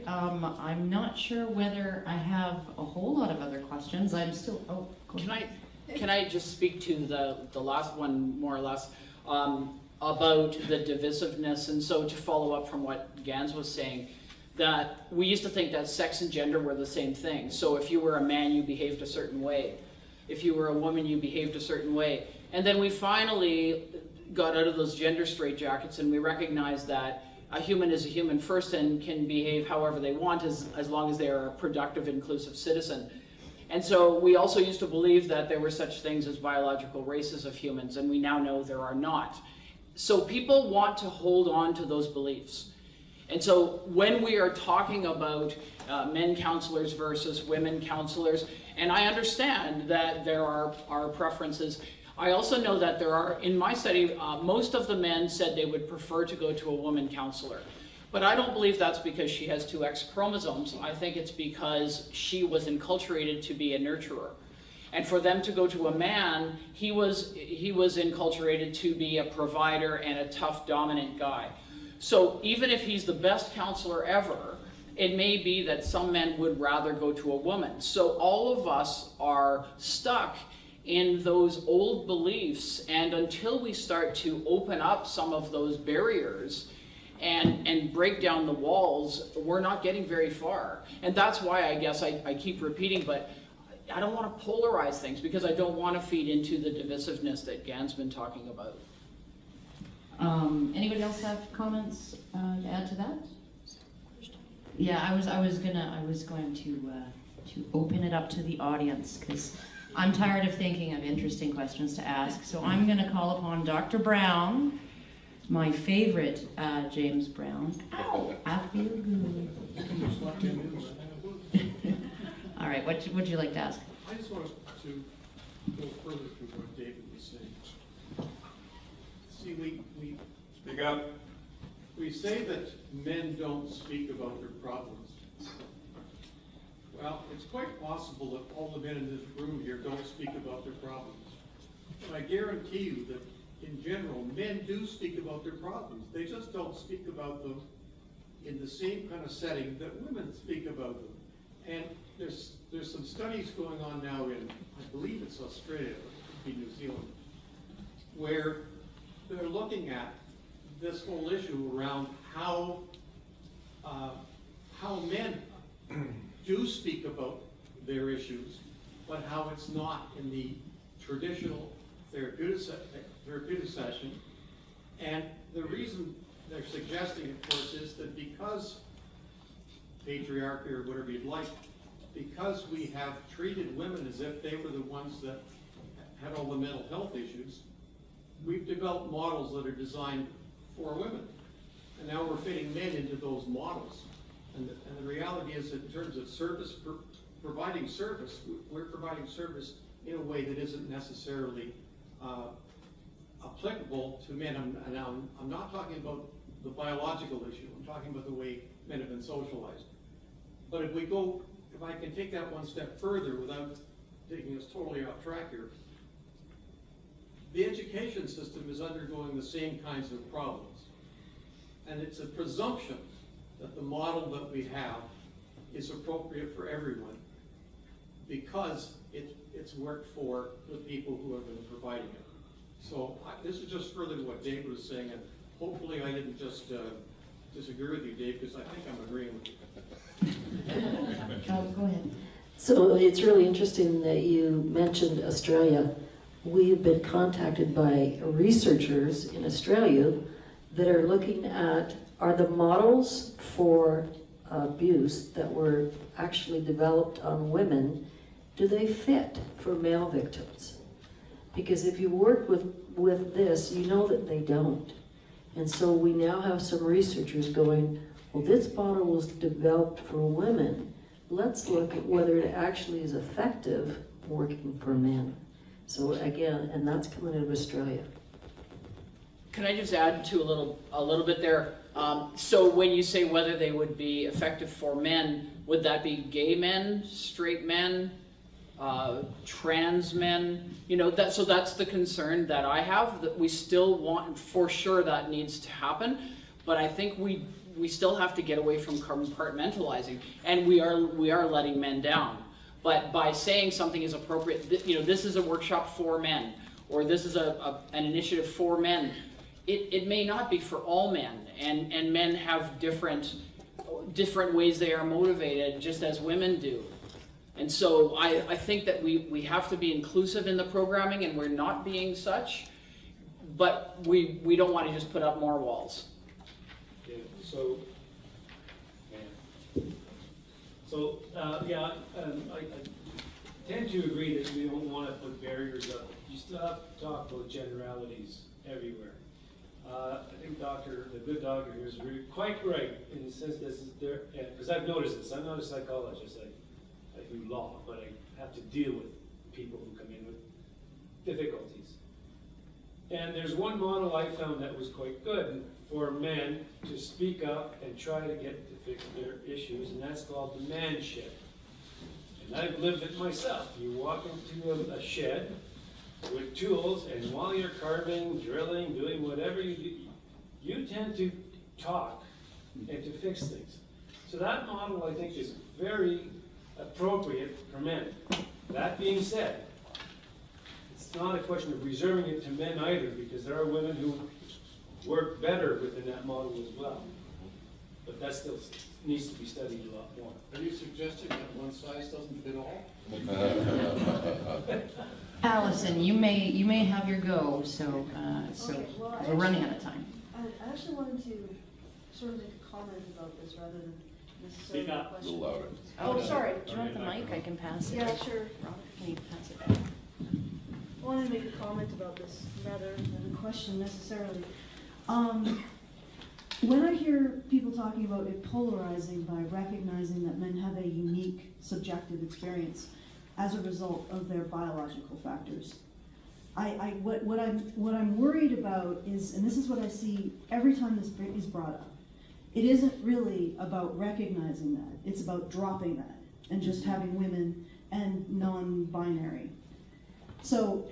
I'm not sure whether I have a whole lot of other questions. I'm still, go ahead. Can I just speak to the last one more or less about the divisiveness? And so to follow up from what Gans was saying, that we used to think that sex and gender were the same thing. So if you were a man, you behaved a certain way. If you were a woman, you behaved a certain way. And then we finally got out of those gender straitjackets, and we recognized that a human is a human first and can behave however they want as long as they are a productive, inclusive citizen. And so we also used to believe that there were such things as biological races of humans, and we now know there are not. So people want to hold on to those beliefs. And so when we are talking about men counselors versus women counselors, and I understand that there are preferences, I also know that there are, in my study, most of the men said they would prefer to go to a woman counselor. But I don't believe that's because she has 2 X chromosomes. I think it's because she was enculturated to be a nurturer. And for them to go to a man, he was enculturated to be a provider and a tough, dominant guy. So even if he's the best counselor ever, it may be that some men would rather go to a woman. So all of us are stuck in those old beliefs, and until we start to open up some of those barriers and break down the walls, we're not getting very far. And that's why I guess I keep repeating, but I don't want to polarize things because I don't want to feed into the divisiveness that Gan's been talking about. Anybody else have comments to add to that? Yeah, I was going to open it up to the audience because I'm tired of thinking of interesting questions to ask. So I'm going to call upon Dr. Brown, my favorite James Brown. Ow, I feel good. All right, what would you like to ask? I just wanted to go further to what David was saying. See, we Speak up. We say that men don't speak about their problems. Well, it's quite possible that all the men in this room here don't speak about their problems. And I guarantee you that in general, men do speak about their problems. They just don't speak about them in the same kind of setting that women speak about them. And there's some studies going on now in, I believe it's Australia, it could be New Zealand, where they're looking at this whole issue around how men do speak about their issues, but how it's not in the traditional therapeutic session. And the reason they're suggesting, of course, is that because patriarchy, or whatever you'd like, because we have treated women as if they were the ones that had all the mental health issues, we've developed models that are designed for women. And now we're fitting men into those models. And the reality is that in terms of service, providing service, we're providing service in a way that isn't necessarily applicable to men. I'm not talking about the biological issue. I'm talking about the way men have been socialized. But if I can take that one step further without taking us totally off track here, the education system is undergoing the same kinds of problems. And it's a presumption that the model that we have is appropriate for everyone because it's worked for the people who have been providing it. So this is just further to what Dave was saying, and hopefully I didn't just disagree with you, Dave, because I think I'm agreeing with you. Go ahead. So it's really interesting that you mentioned Australia. We've been contacted by researchers in Australia that are looking at, are the models for abuse that were actually developed on women, do they fit for male victims? Because if you work with this, you know that they don't. And so we now have some researchers going, well, this model was developed for women. Let's look at whether it actually is effective working for men. So again, and that's coming out of Australia. Can I just add to a little bit there? So when you say whether they would be effective for men, would that be gay men, straight men, trans men? You know, so that's the concern that I have, that we still want, for sure that needs to happen, but I think we still have to get away from compartmentalizing, and we are letting men down. But by saying something is appropriate, you know, this is a workshop for men, or this is an initiative for men, it may not be for all men, and men have different ways they are motivated, just as women do. And so I think that we have to be inclusive in the programming, and we're not being such, but we don't want to just put up more walls. Yeah, I tend to agree that we don't want to put barriers up. You still have to talk about generalities everywhere. I think the good doctor here is really quite right in the sense this is there, because I've noticed this. I'm not a psychologist. I do law, but I have to deal with people who come in with difficulties. And there's one model I found that was quite good for men to speak up and try to get to fix their issues, and that's called the man shed. And I've lived it myself. You walk into a shed with tools, and while you're carving, drilling, doing whatever you do, you tend to talk and to fix things. So that model, I think, is very appropriate for men. That being said, it's not a question of reserving it to men either, because there are women who work better within that model as well. But that still needs to be studied a lot more. Are you suggesting that one size doesn't fit all? Allison, you may have your go. So Okay, well, we're running out of time. I actually wanted to sort of make a comment about this rather than necessarily Speak up. a question. A little louder. Oh, sorry. Do you want the mic? I can pass it. Yeah, sure. Robert, can you pass it back? I wanted to make a comment about this rather than a question necessarily. When I hear people talking about it polarizing by recognizing that men have a unique subjective experience as a result of their biological factors, what I'm worried about is, and this is what I see every time this is brought up, it isn't really about recognizing that. It's about dropping that and just having women and non-binary. So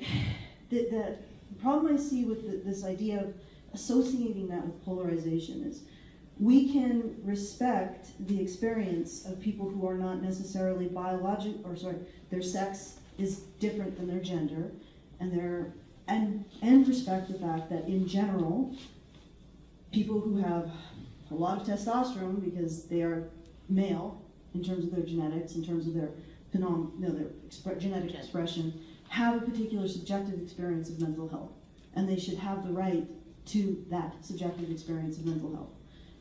the problem I see with this idea of associating that with polarization is we can respect the experience of people who are not necessarily their sex is different than their gender, and respect the fact that in general, people who have a lot of testosterone because they are male in terms of their genetics, in terms of their genetic expression, have a particular subjective experience of mental health, and they should have the right to that subjective experience of mental health.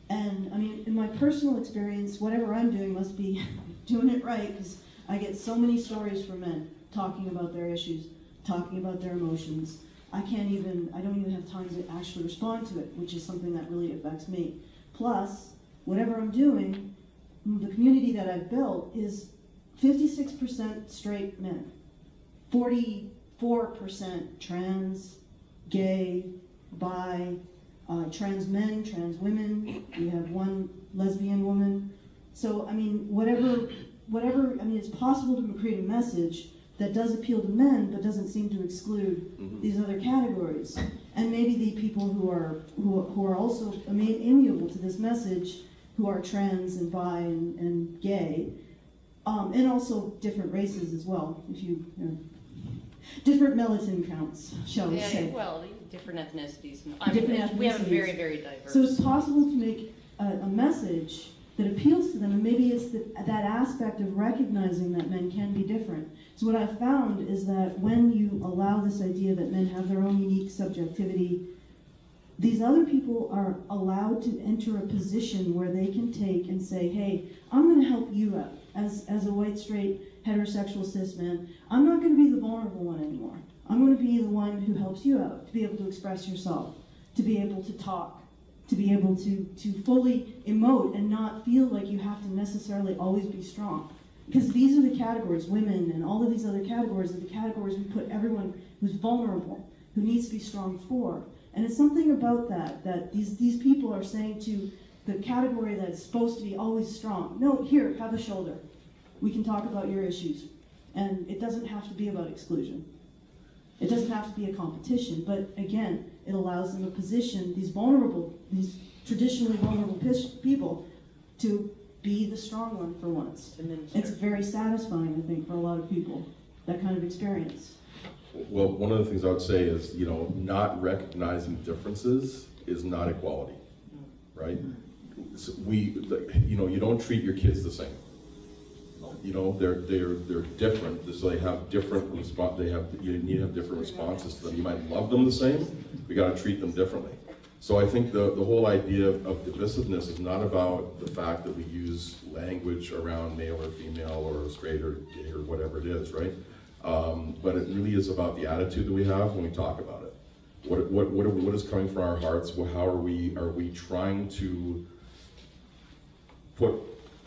And I mean, in my personal experience, whatever I'm doing must be doing it right, because I get so many stories from men talking about their issues, talking about their emotions. I don't even have time to actually respond to it, which is something that really affects me. Plus, whatever I'm doing, the community that I've built is 56% straight men, 44% trans, gay, bi, trans men, trans women. We have one lesbian woman. So, I mean, it's possible to create a message that does appeal to men, but doesn't seem to exclude these other categories. And maybe the people who are also amiable to this message, who are trans and bi and gay, and also different races as well. Different melatonin counts, shall we say? Well, different ethnicities. Different We have a ethnicities. very, very diverse. So it's possible to make a message that appeals to them, and maybe it's that aspect of recognizing that men can be different. So what I've found is that when you allow this idea that men have their own unique subjectivity, these other people are allowed to enter a position where they can take and say, hey, I'm going to help you out as a white, straight, heterosexual cis man. I'm not going to be the vulnerable one anymore. I'm going to be the one who helps you out, to be able to express yourself, to be able to talk, to be able to fully emote and not feel like you have to necessarily always be strong. Because these are the categories, women and all of these other categories are the categories we put everyone who's vulnerable, who needs to be strong for. And it's something about that these people are saying to the category that's supposed to be always strong, no, here, have a shoulder. We can talk about your issues. And it doesn't have to be about exclusion. It doesn't have to be a competition, but again, it allows them a position, these traditionally vulnerable people, to be the strong one for once. It's very satisfying, I think, for a lot of people, that kind of experience. Well, one of the things I would say is, not recognizing differences is not equality, right? So you don't treat your kids the same. They're different, so they have different you need to have different responses to them. You might love them the same, we got to treat them differently. So I think the whole idea of divisiveness is not about the fact that we use language around male or female or straight or gay or whatever it is, right? But it really is about the attitude that we have when we talk about it. What is coming from our hearts? How are we trying to put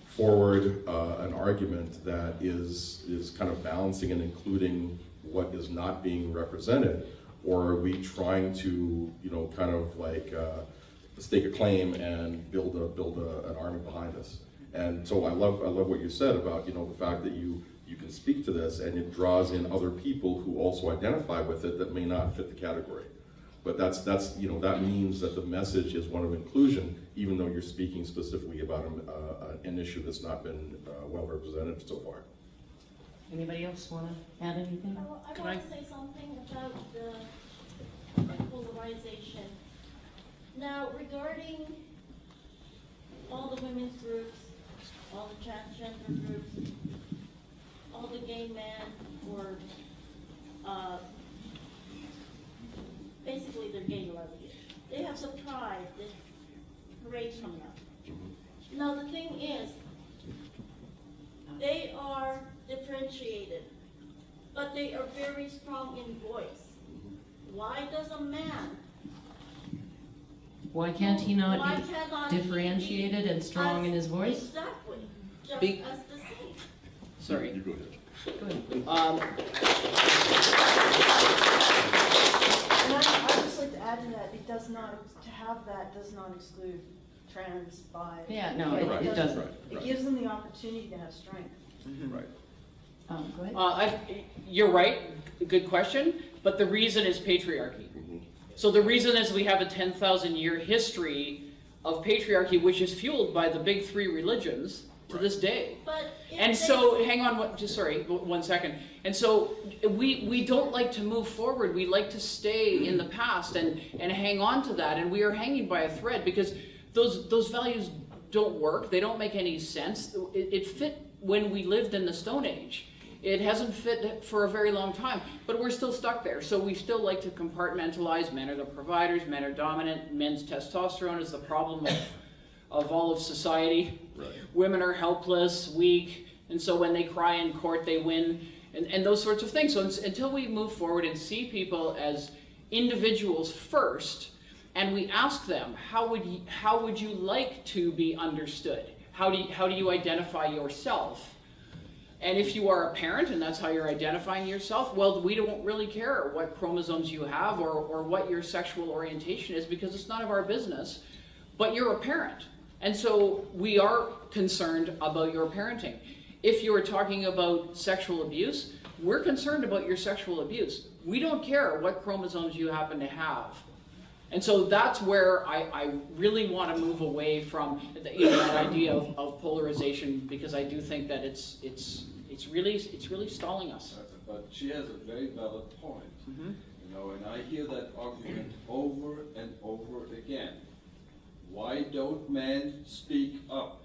forward an argument that is kind of balancing and including what is not being represented, or are we trying to kind of like stake a claim and build an army behind us? And so I love what you said about the fact that you can speak to this and it draws in other people who also identify with it that may not fit the category. But that means that the message is one of inclusion, even though you're speaking specifically about an issue that's not been well represented so far. Anybody else want to add anything? I want to say something about the polarization. Now, regarding all the women's groups, all the transgender groups, all the gay men, or basically they're gay and lesbian. They have some pride, this parade coming up. Now the thing is, they are differentiated, but they are very strong in voice. Why does a man? Why can't he not Why be cannot he differentiated and strong in his voice? Exactly, just Be- as the same. Sorry. You go ahead. And I'd just like to add to that, to have that does not exclude trans, bi. Yeah, no, Right. it doesn't. It gives them the opportunity to have strength. Right. Go ahead. You're right, good question. but the reason is patriarchy. So the reason is we have a 10,000 year history of patriarchy, which is fueled by the big three religions to this day. But if And they- so, hang on, sorry, 1 second. And so we don't like to move forward. We like to stay in the past and hang on to that. And we are hanging by a thread because those values don't work. They don't make any sense. It fit when we lived in the Stone Age. It hasn't fit for a very long time, but we're still stuck there. So we still like to compartmentalize. Men are the providers, men are dominant, men's testosterone is the problem of all of society. Right. Women are helpless, weak, and so when they cry in court, they win, and those sorts of things. So until we move forward and see people as individuals first, and we ask them, how would you like to be understood? How do you identify yourself? And if you are a parent and that's how you're identifying yourself, well, we don't really care what chromosomes you have or what your sexual orientation is because it's none of our business, but you're a parent. And so we are concerned about your parenting. If you are talking about sexual abuse, we're concerned about your sexual abuse. We don't care what chromosomes you happen to have. And so that's where I really want to move away from that idea of polarization, because I do think that it's really stalling us. But she has a very valid point. And I hear that argument over and over again. Why don't men speak up?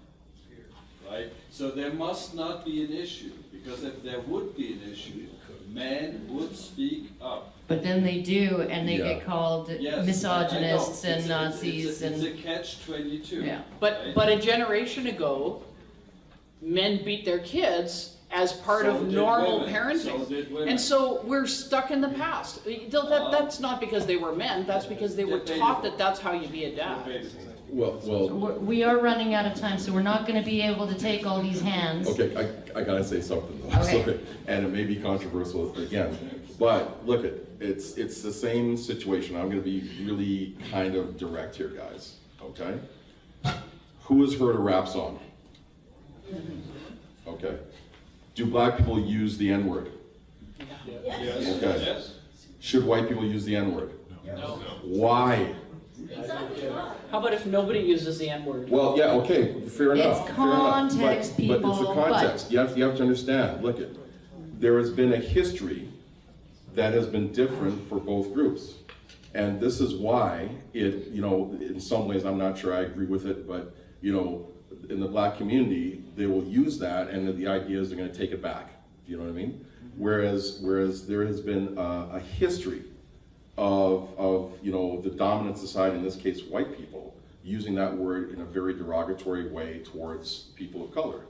Right? So there must not be an issue, because if there would be an issue, men would speak up. But then they do, and they get called Yes, misogynists I know. and Nazis. It's a catch-22. Yeah, but a generation ago, men beat their kids as part of normal parenting. So did women. And so we're stuck in the past. That's not because they were men, that's because they were taught that that's how you be a dad. Well, We are running out of time, so we're not going to be able to take all these hands. okay, I gotta say something though. Okay. So, and it may be controversial again, but look, it's the same situation. I'm gonna be really kind of direct here, guys, okay? Who has heard a rap song? Okay. Do black people use the N-word? Yes. Okay. Yes. Should white people use the N-word? No. Why? Exactly not. How about if nobody uses the N-word? Well, yeah, okay, fair enough. It's fair enough. context, But it's people, the context. You have to understand. Look, there has been a history that has been different for both groups, and this is why it. In some ways, I'm not sure I agree with it, but in the black community, they will use that, and the idea is they're going to take it back. Do you know what I mean? Whereas there has been a history of the dominant society, in this case white people, using that word in a very derogatory way towards people of color.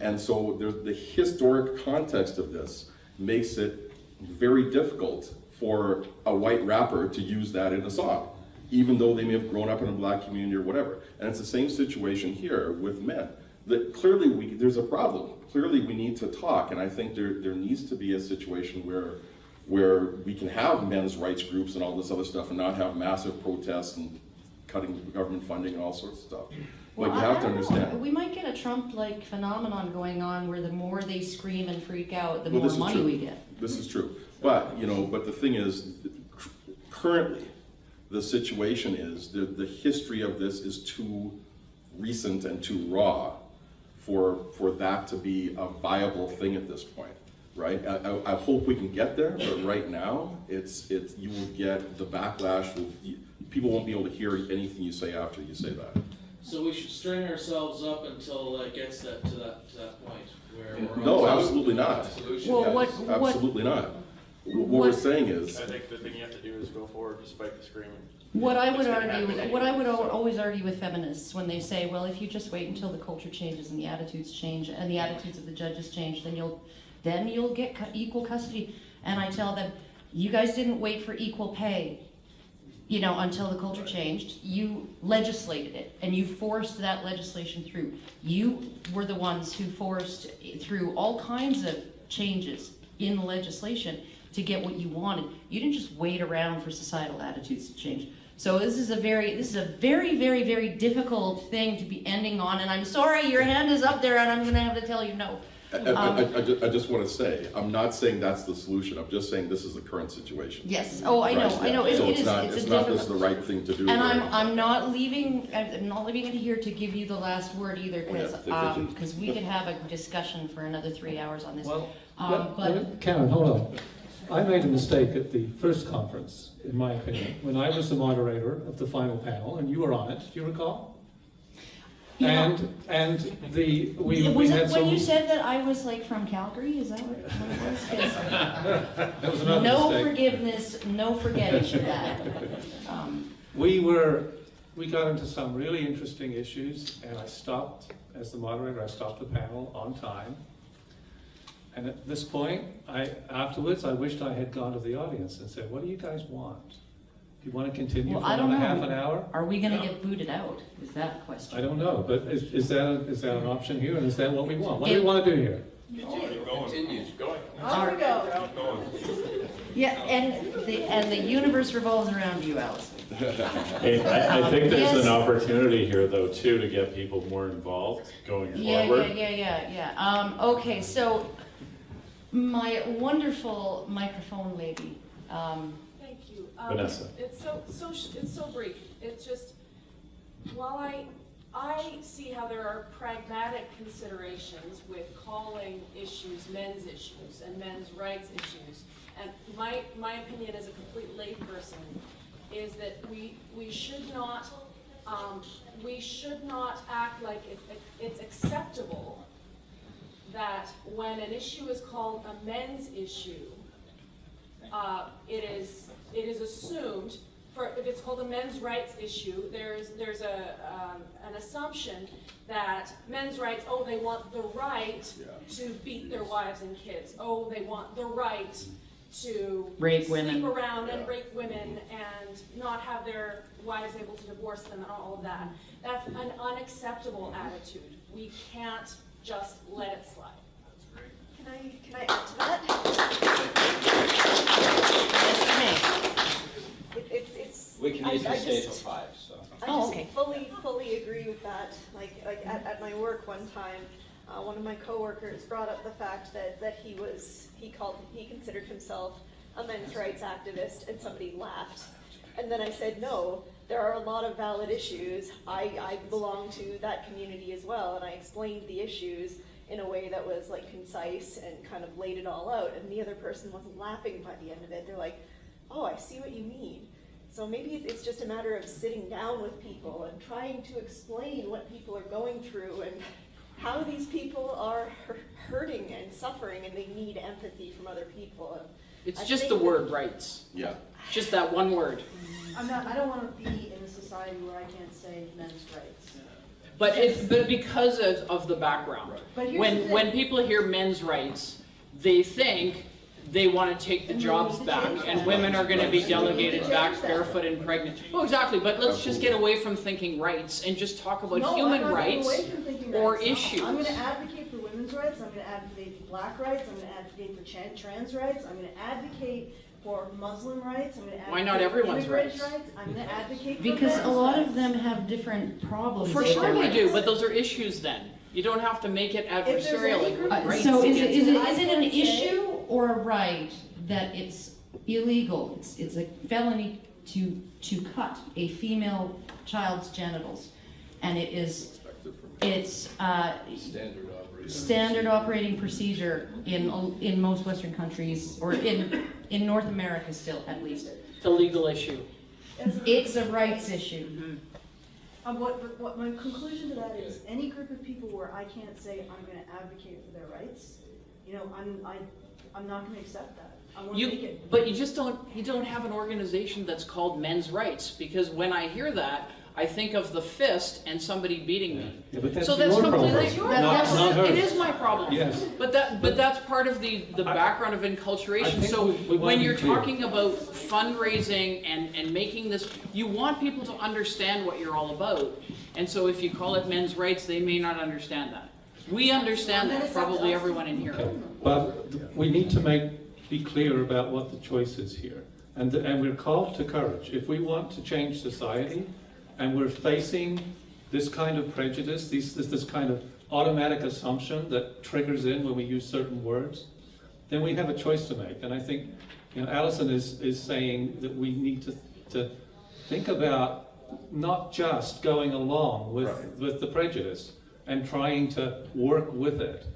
And so the historic context of this makes it very difficult for a white rapper to use that in a song, even though they may have grown up in a black community or whatever. And it's the same situation here with men. That clearly there's a problem. Clearly we need to talk, and I think there needs to be a situation where we can have men's rights groups and all this other stuff and not have massive protests and cutting government funding and all sorts of stuff. But you have to understand. We might get a Trump-like phenomenon going on where the more they scream and freak out, the Well, more this is money true. we get. This is true. But the thing is, currently, the situation is the history of this is too recent and too raw for that to be a viable thing at this point, right? I hope we can get there, but right now, you will get the backlash. People won't be able to hear anything you say after you say that. So we should strain ourselves up until it gets to that point where we're No, on top absolutely of not. the solution. Well, Yes, absolutely not. What we're saying is, I think the thing you have to do is go forward despite the screaming. What I would It's gonna argue, happen anyway, what I would so. always argue with feminists when they say, well, if you just wait until the culture changes and the attitudes change and the attitudes of the judges change, then you'll get equal custody. And I tell them, you guys didn't wait for equal pay, until the culture changed. You legislated it, and you forced that legislation through. You were the ones who forced through all kinds of changes in the legislation to get what you wanted. You didn't just wait around for societal attitudes to change. So this is a very, very, very difficult thing to be ending on, and I'm sorry your hand is up there and I'm gonna have to tell you no. I just want to say, I'm not saying that's the solution. I'm just saying this is the current situation. Yes. Oh, I know. Right, I know. yeah. It, So it it's is. not, It's it's a not this difficult. is the right thing to do. And or I'm anything. not leaving. I'm not leaving it here to give you the last word either, because we could have a discussion for another 3 hours on this. Well, But Karen, hold on. I made a mistake at the first conference, in my opinion, when I was the moderator of the final panel, and you were on it. Do you recall? Yeah. And we was had it some. when you said that I was like from Calgary? Is that what it was? 'Cause That was another no mistake. forgiveness, no forgetting for that. We got into some really interesting issues, and I stopped, as the moderator, I stopped the panel on time. And at this point, afterwards, I wished I had gone to the audience and said, what do you guys want? Do you want to continue Well, for I don't another know. half an hour? Are we going to get booted out? Is that the question? I don't know, but is that an option here, and is that what we want? What do we want to do here? Continues going. On we go. Yeah, and the universe revolves around you, Alice. Hey, I think there's Yes. an opportunity here, though, too, to get people more involved going forward. Yeah. Okay, so my wonderful microphone lady. Thank you. Vanessa. It's so brief. It's just, while I see how there are pragmatic considerations with calling issues men's issues and men's rights issues, and my opinion as a complete layperson is that we should not act like it's acceptable that when an issue is called a men's issue, it is assumed, if it's called a men's rights issue, there's an assumption that men's rights, oh, they want the right to beat their wives and kids. Oh, they want the right to Rape sleep women. around and rape women and not have their wives able to divorce them and all of that. That's an unacceptable attitude. We can't just let it slide. Can I add to that? We can usually stay till 5, so. I fully agree with that. Like at my work one time, one of my coworkers brought up the fact that he considered himself a men's rights activist, and somebody laughed. And then I said, no, there are a lot of valid issues. I belong to that community as well, and I explained the issues in a way that was like concise and kind of laid it all out. And the other person wasn't laughing by the end of it. They're like, oh, I see what you mean. So maybe it's just a matter of sitting down with people and trying to explain what people are going through and how these people are hurting and suffering, and they need empathy from other people. And It's just the word rights. Yeah. Just that one word. I don't want to be in a society where I can't say men's rights. But because of the background. But here's the thing. When people hear men's rights, they think they want to take the jobs back, and women are going to be delegated back barefoot and pregnant. Well, exactly, but let's just get away from thinking rights and just talk about human rights or issues. I'm going to advocate for women's rights, I'm going to advocate for black rights, I'm going to advocate for trans rights, I'm going to advocate for Muslim rights, I'm going to advocate Why not everyone's for immigrant rights? I'm going to advocate for Because a men's lot rights. of them have different problems. For with sure their they do, rights. but those are issues then. You don't have to make it adversarial. Like rights So is against- it an issue or a right that it's illegal? It's a felony to cut a female child's genitals, and it's standard operating procedure in most Western countries, or in North America still, at least. It's a legal issue. It's a rights issue. What my conclusion to that is, any group of people where I can't say I'm going to advocate for their rights, I'm not going to accept that. I want to make it. But you don't have an organization that's called Men's Rights, because when I hear that, I think of the fist and somebody beating me. Yeah, but that's So that's your completely problem, not hers. it is my problem. Yes. But that's part of the background of enculturation. think So we wanna when be you're clear. talking about fundraising and making this, you want people to understand what you're all about. And so if you call it men's rights, they may not understand that. We understand that, probably everyone in here. But we need to be clear about what the choice is here. And we're called to courage. If we want to change society, and we're facing this kind of prejudice, this kind of automatic assumption that triggers in when we use certain words, then we have a choice to make. And I think, Alison is saying that we need to think about not just going along with the prejudice and trying to work with it,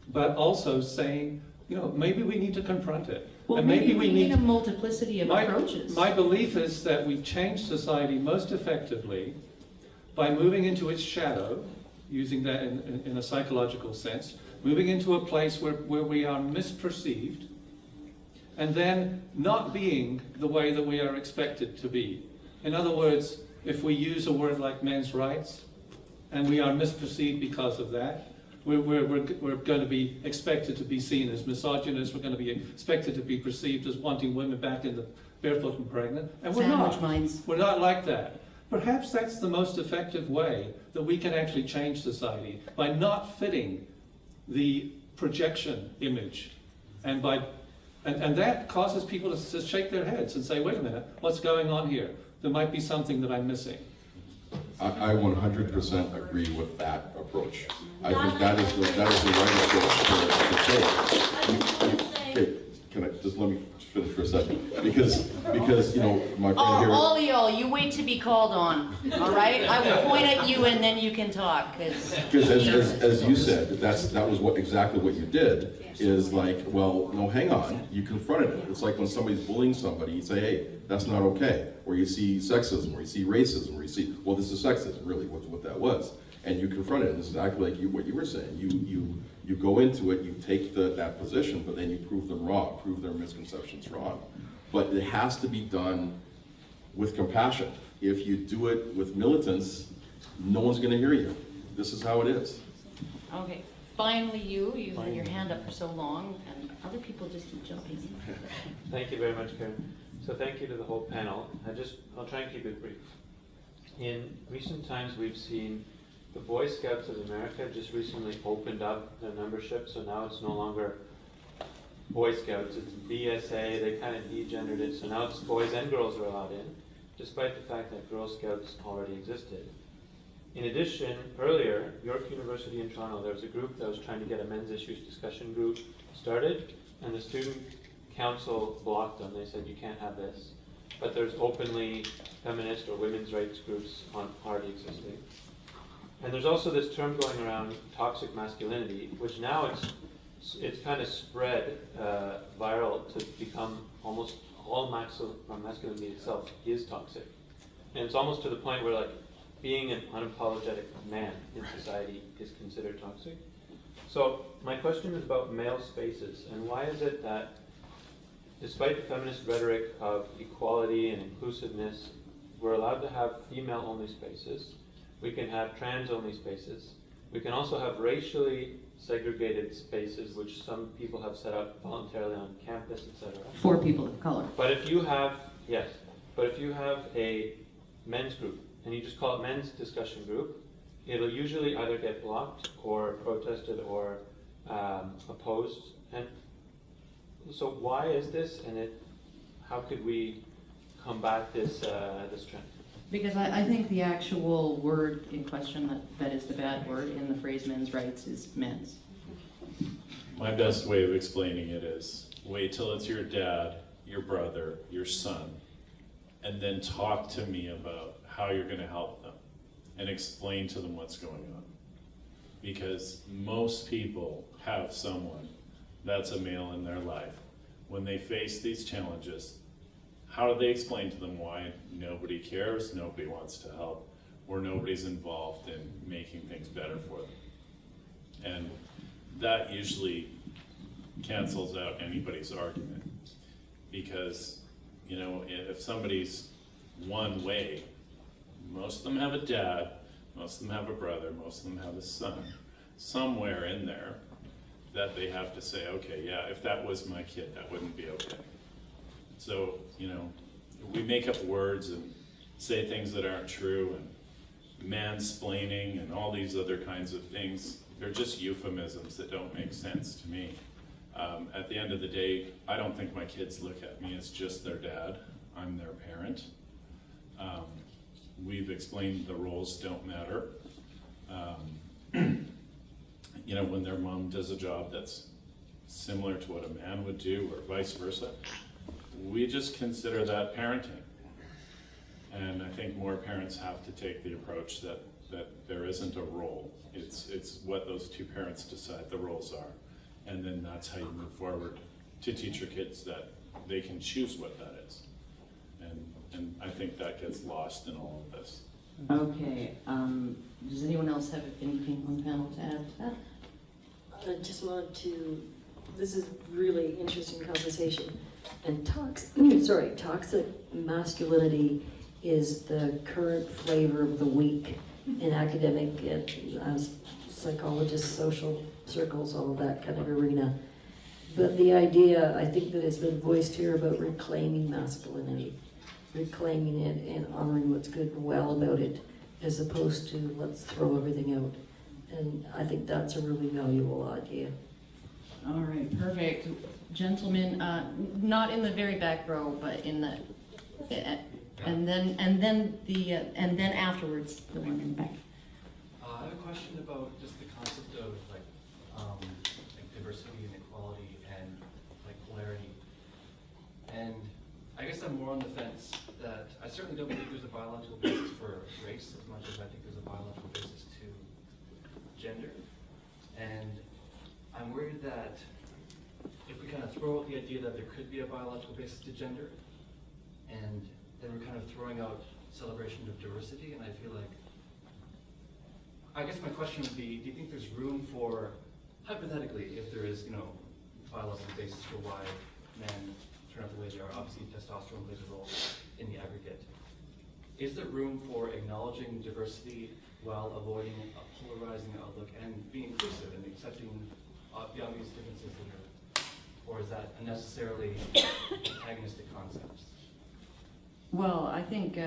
but also saying, maybe we need to confront it. Well, and maybe we need a multiplicity of approaches. My belief is that we change society most effectively by moving into its shadow, using that in a psychological sense, moving into a place where we are misperceived, and then not being the way that we are expected to be. In other words, if we use a word like men's rights, and we are misperceived because of that, we're going to be expected to be seen as misogynist, we're going to be expected to be perceived as wanting women back in the barefoot and pregnant, and we're not. We're not like that. Perhaps that's the most effective way that we can actually change society, by not fitting the projection image, and that causes people to shake their heads and say, wait a minute, what's going on here? There might be something that I'm missing. I 100% agree with that approach. I think that is the right approach to take. Okay, can I just let me finish for a second? Because my friend here. All y'all, you wait to be called on, all right? I will point at you and then you can talk. Because as you said, that was exactly what you did. Is like, well, no, hang on. You confronted it. It's like when somebody's bullying somebody, you say, hey, that's not okay. Or you see sexism, or you see racism, or you see, well, this is sexism, really, what that was. And you confront it. And this is exactly like what you were saying. You go into it, you take that position, but then you prove them wrong, prove their misconceptions wrong. But it has to be done with compassion. If you do it with militance, no one's going to hear you. This is how it is. Okay. Finally, you've had your hand up for so long, and other people just keep jumping in. Thank you very much, Karen. So thank you to the whole panel. I'll try and keep it brief. In recent times, we've seen the Boy Scouts of America just recently opened up their membership, so now it's no longer Boy Scouts, it's BSA. They kind of degendered it, so now it's boys and girls are allowed in, despite the fact that Girl Scouts already existed. In addition, earlier, York University in Toronto, there was a group that was trying to get a men's issues discussion group started, and the student council blocked them. They said, you can't have this. But there's openly feminist or women's rights groups already existing. And there's also this term going around, toxic masculinity, which now it's kind of spread viral to become almost all masculinity itself is toxic. And it's almost to the point where, like, being an unapologetic man in society is considered toxic. So my question is about male spaces, and why is it that despite the feminist rhetoric of equality and inclusiveness, we're allowed to have female-only spaces, we can have trans-only spaces, we can also have racially segregated spaces, which some people have set up voluntarily on campus, etc. For people of color. But if you have a men's group, and you just call it men's discussion group, it'll usually either get blocked or protested or opposed. And so why is this, and how could we combat this trend? Because I think the actual word in question that is the bad word in the phrase men's rights is men's. My best way of explaining it is wait till it's your dad, your brother, your son, and then talk to me about how you're going to help them and explain to them what's going on. Because most people have someone that's a male in their life. When they face these challenges, how do they explain to them why nobody cares, nobody wants to help, or nobody's involved in making things better for them? And that usually cancels out anybody's argument. Because, if somebody's one way, most of them have a dad, most of them have a brother, most of them have a son. Somewhere in there that they have to say, okay, yeah, if that was my kid, that wouldn't be okay. So, we make up words and say things that aren't true, and mansplaining and all these other kinds of things. They're just euphemisms that don't make sense to me. At the end of the day, I don't think my kids look at me as just their dad. I'm their parent. We've explained the roles don't matter. and when their mom does a job that's similar to what a man would do or vice versa, we just consider that parenting. And I think more parents have to take the approach that there isn't a role. It's what those two parents decide the roles are. And then that's how you move forward to teach your kids that they can choose what that is. And I think that gets lost in all of this. Okay, does anyone else have anything on the panel to add to that? I just wanted to, this is really interesting conversation. And toxic masculinity is the current flavor of the week in academic and psychologists, social circles, all of that kind of arena. But the idea, I think, that has been voiced here about reclaiming masculinity, reclaiming it and honoring what's good and well about it, as opposed to let's throw everything out. And I think that's a really valuable idea. All right, perfect. Gentlemen, not in the very back row, but in the, and then afterwards, the one in the back. I have a question about just the concept of like diversity and equality and like polarity. And I guess I'm more on the fence that I certainly don't believe there's a biological basis for race as much as I think there's a biological basis to gender. And I'm worried that if we kind of throw out the idea that there could be a biological basis to gender, and then we're kind of throwing out celebration of diversity, and I feel like, I guess my question would be, do you think there's room for, hypothetically, if there is, biological basis for why men turn out the way they are, obviously testosterone plays a role in the aggregate. Is there room for acknowledging diversity while avoiding a polarizing outlook and being inclusive and accepting the obvious differences that are, or is that unnecessarily antagonistic concepts? Well, I think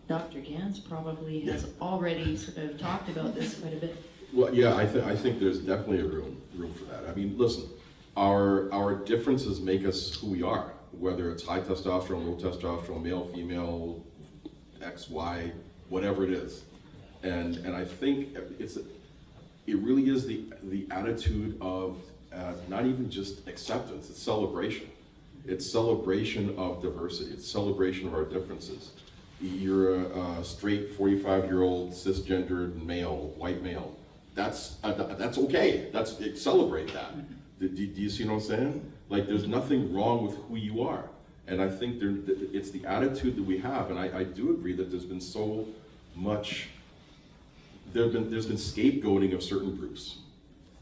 Dr. Gans probably has already sort of talked about this quite a bit. Well, yeah, I think there's definitely a room for that. I mean, listen, our differences make us who we are, whether it's high testosterone, low testosterone, male, female, X, Y, whatever it is. And I think it really is the attitude of not even just acceptance, it's celebration. It's celebration of diversity. It's celebration of our differences. You're a straight 45-year-old cisgendered male, white male. That's okay. Celebrate that. Do you see what I'm saying? Like, there's nothing wrong with who you are. And I think it's the attitude that we have. And I do agree that there's been so much. There's been scapegoating of certain groups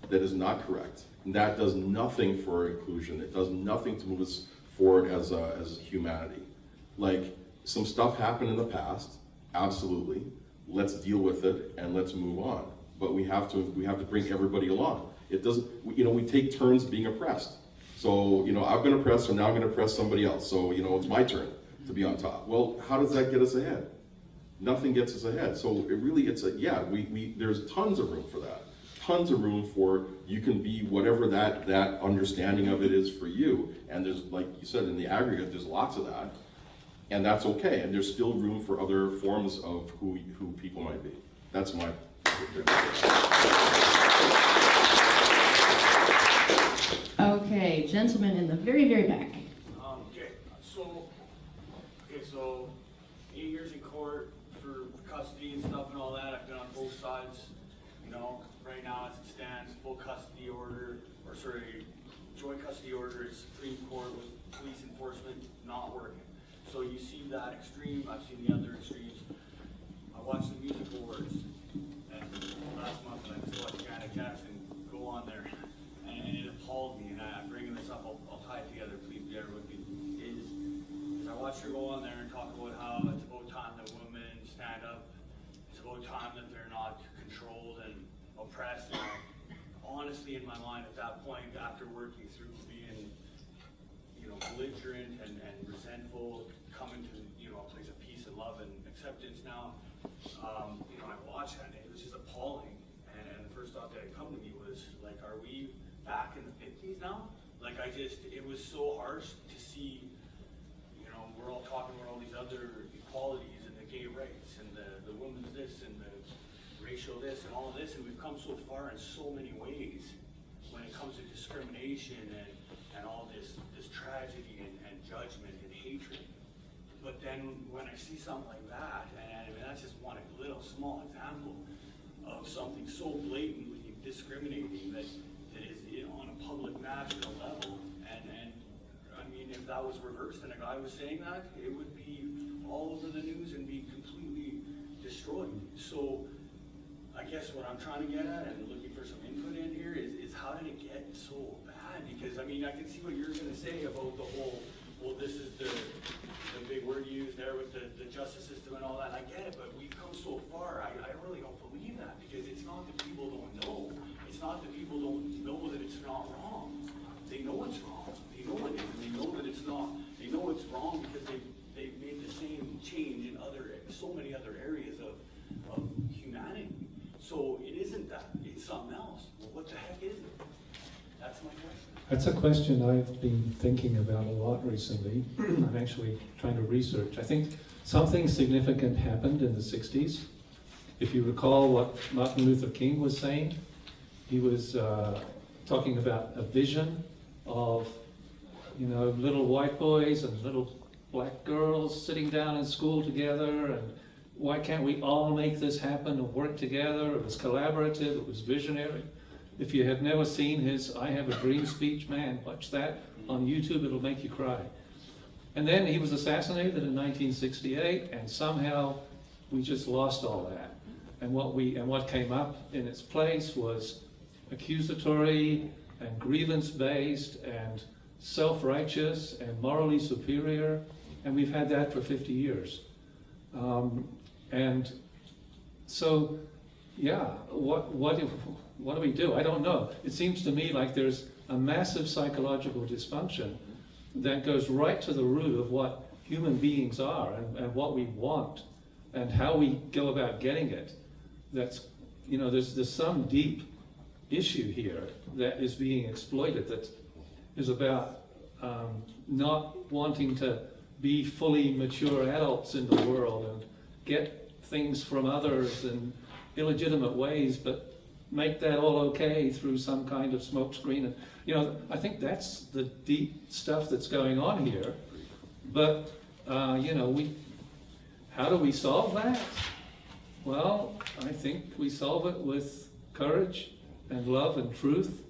that is not correct. And that does nothing for inclusion. It does nothing to move us forward as humanity. Like, some stuff happened in the past, absolutely. Let's deal with it and let's move on. But we have to bring everybody along. It doesn't, we take turns being oppressed. So, I've been oppressed, so now I'm gonna oppress somebody else. So, it's my turn to be on top. Well, how does that get us ahead? Nothing gets us ahead. So there's tons of room for that. Tons of room for, you can be whatever that understanding of it is for you. And there's, like you said, in the aggregate, there's lots of that. And that's okay. And there's still room for other forms of who people might be. That's my Okay, gentlemen in the very, very back. So 8 years in court for custody and stuff and all that. I've been on both sides. Right now as it stands, full custody order, joint custody order is Supreme Court with police enforcement not working. So you see that extreme, I've seen the other extremes. I watched the music awards, and last month I just watched Janet Jackson go on there, and it appalled me, and I'm bringing this up, I'll tie it together, please bear with me, is I watched her go on there and talk about how it's about time that women stand up, it's about time that they're not controlled and oppressed. And honestly, in my mind at that point, after working through being belligerent and resentful, coming to a place of peace and love and acceptance now, I watched that and it was just appalling. And the first thought that had come to me was like, are we back in the 50s now? Like, it was so harsh to see, we're all talking about all these other equalities and the gay rights and the women's this and the racial this and all this, and we've come so far in so many ways when it comes to discrimination and all this tragedy and judgment and hatred. But then when I see something like that, and I mean, that's just one little small example of something so blatantly discriminating that is, you know, on a public national level. And I mean, if that was reversed and a guy was saying that, it would be all over the news and be completely destroyed. So I guess what I'm trying to get at and looking for some input in here is how did it get so bad? Because I mean, I can see what you're going to say about the whole, well, this is the big word you used there with the justice system and all that. I get it, but we've come so far. I really don't believe that, because it's not that people don't know. It's not that people don't know that it's not wrong. They know it's wrong. They know it is, and they know that it's not. They know it's wrong because they've made the same change in so many other areas of humanity. So it isn't that. It's something else. Well, what the heck is it? That's my question. That's a question I've been thinking about a lot recently. I'm actually trying to research. I think something significant happened in the 60s. If you recall what Martin Luther King was saying, he was talking about a vision of, you know, little white boys and little black girls sitting down in school together, and why can't we all make this happen and work together? It was collaborative, it was visionary. If you have never seen his I Have a Dream speech, man, watch that on YouTube, it'll make you cry. And then he was assassinated in 1968, and somehow we just lost all that. And what came up in its place was accusatory and grievance-based and self-righteous and morally superior, and we've had that for 50 years. And so, yeah, what do we do? I don't know. It seems to me like there's a massive psychological dysfunction that goes right to the root of what human beings are and what we want and how we go about getting it. That's, you know, there's some deep issue here that is being exploited that is about not wanting to be fully mature adults in the world and get things from others in illegitimate ways, but make that all okay through some kind of smokescreen. And, you know, I think that's the deep stuff that's going on here. But, you know, how do we solve that? Well, I think we solve it with courage and love and truth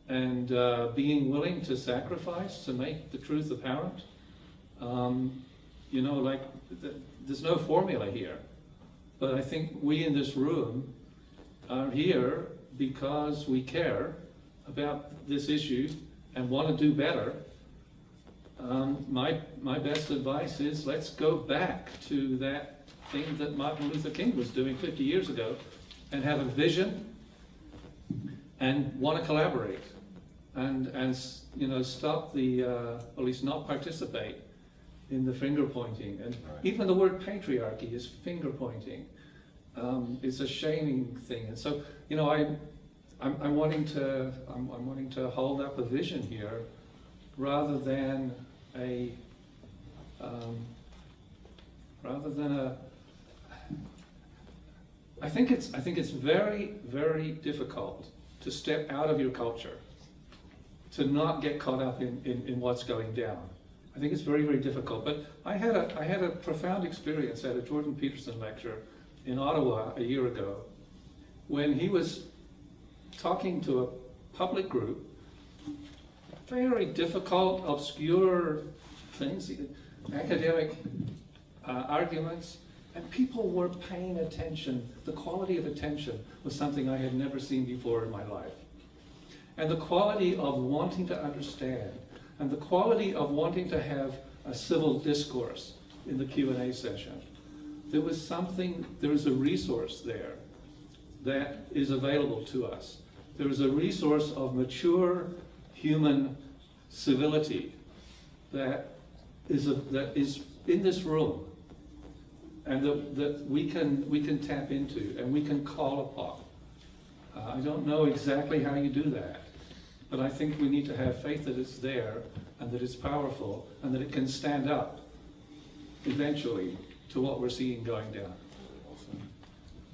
and being willing to sacrifice to make the truth apparent. You know, like, there's no formula here. But I think we in this room are here because we care about this issue and want to do better. My best advice is let's go back to that thing that Martin Luther King was doing 50 years ago and have a vision and want to collaborate and you know, stop the, or at least not participate in the finger pointing. And even the word patriarchy is finger pointing. It's a shaming thing. And so, you know, I'm wanting to hold up a vision here rather than a I think it's very, very difficult to step out of your culture, to not get caught up in what's going down. I think it's very, very difficult. But I had a profound experience at a Jordan Peterson lecture in Ottawa a year ago when he was talking to a public group, very difficult, obscure things, academic arguments, and people were paying attention. The quality of attention was something I had never seen before in my life. And the quality of wanting to understand, and the quality of wanting to have a civil discourse in the Q&A session. There was a resource there that is available to us. There is a resource of mature human civility that is in this room, and that we can tap into and we can call upon. I don't know exactly how you do that, but I think we need to have faith that it's there and that it's powerful and that it can stand up eventually to what we're seeing going down.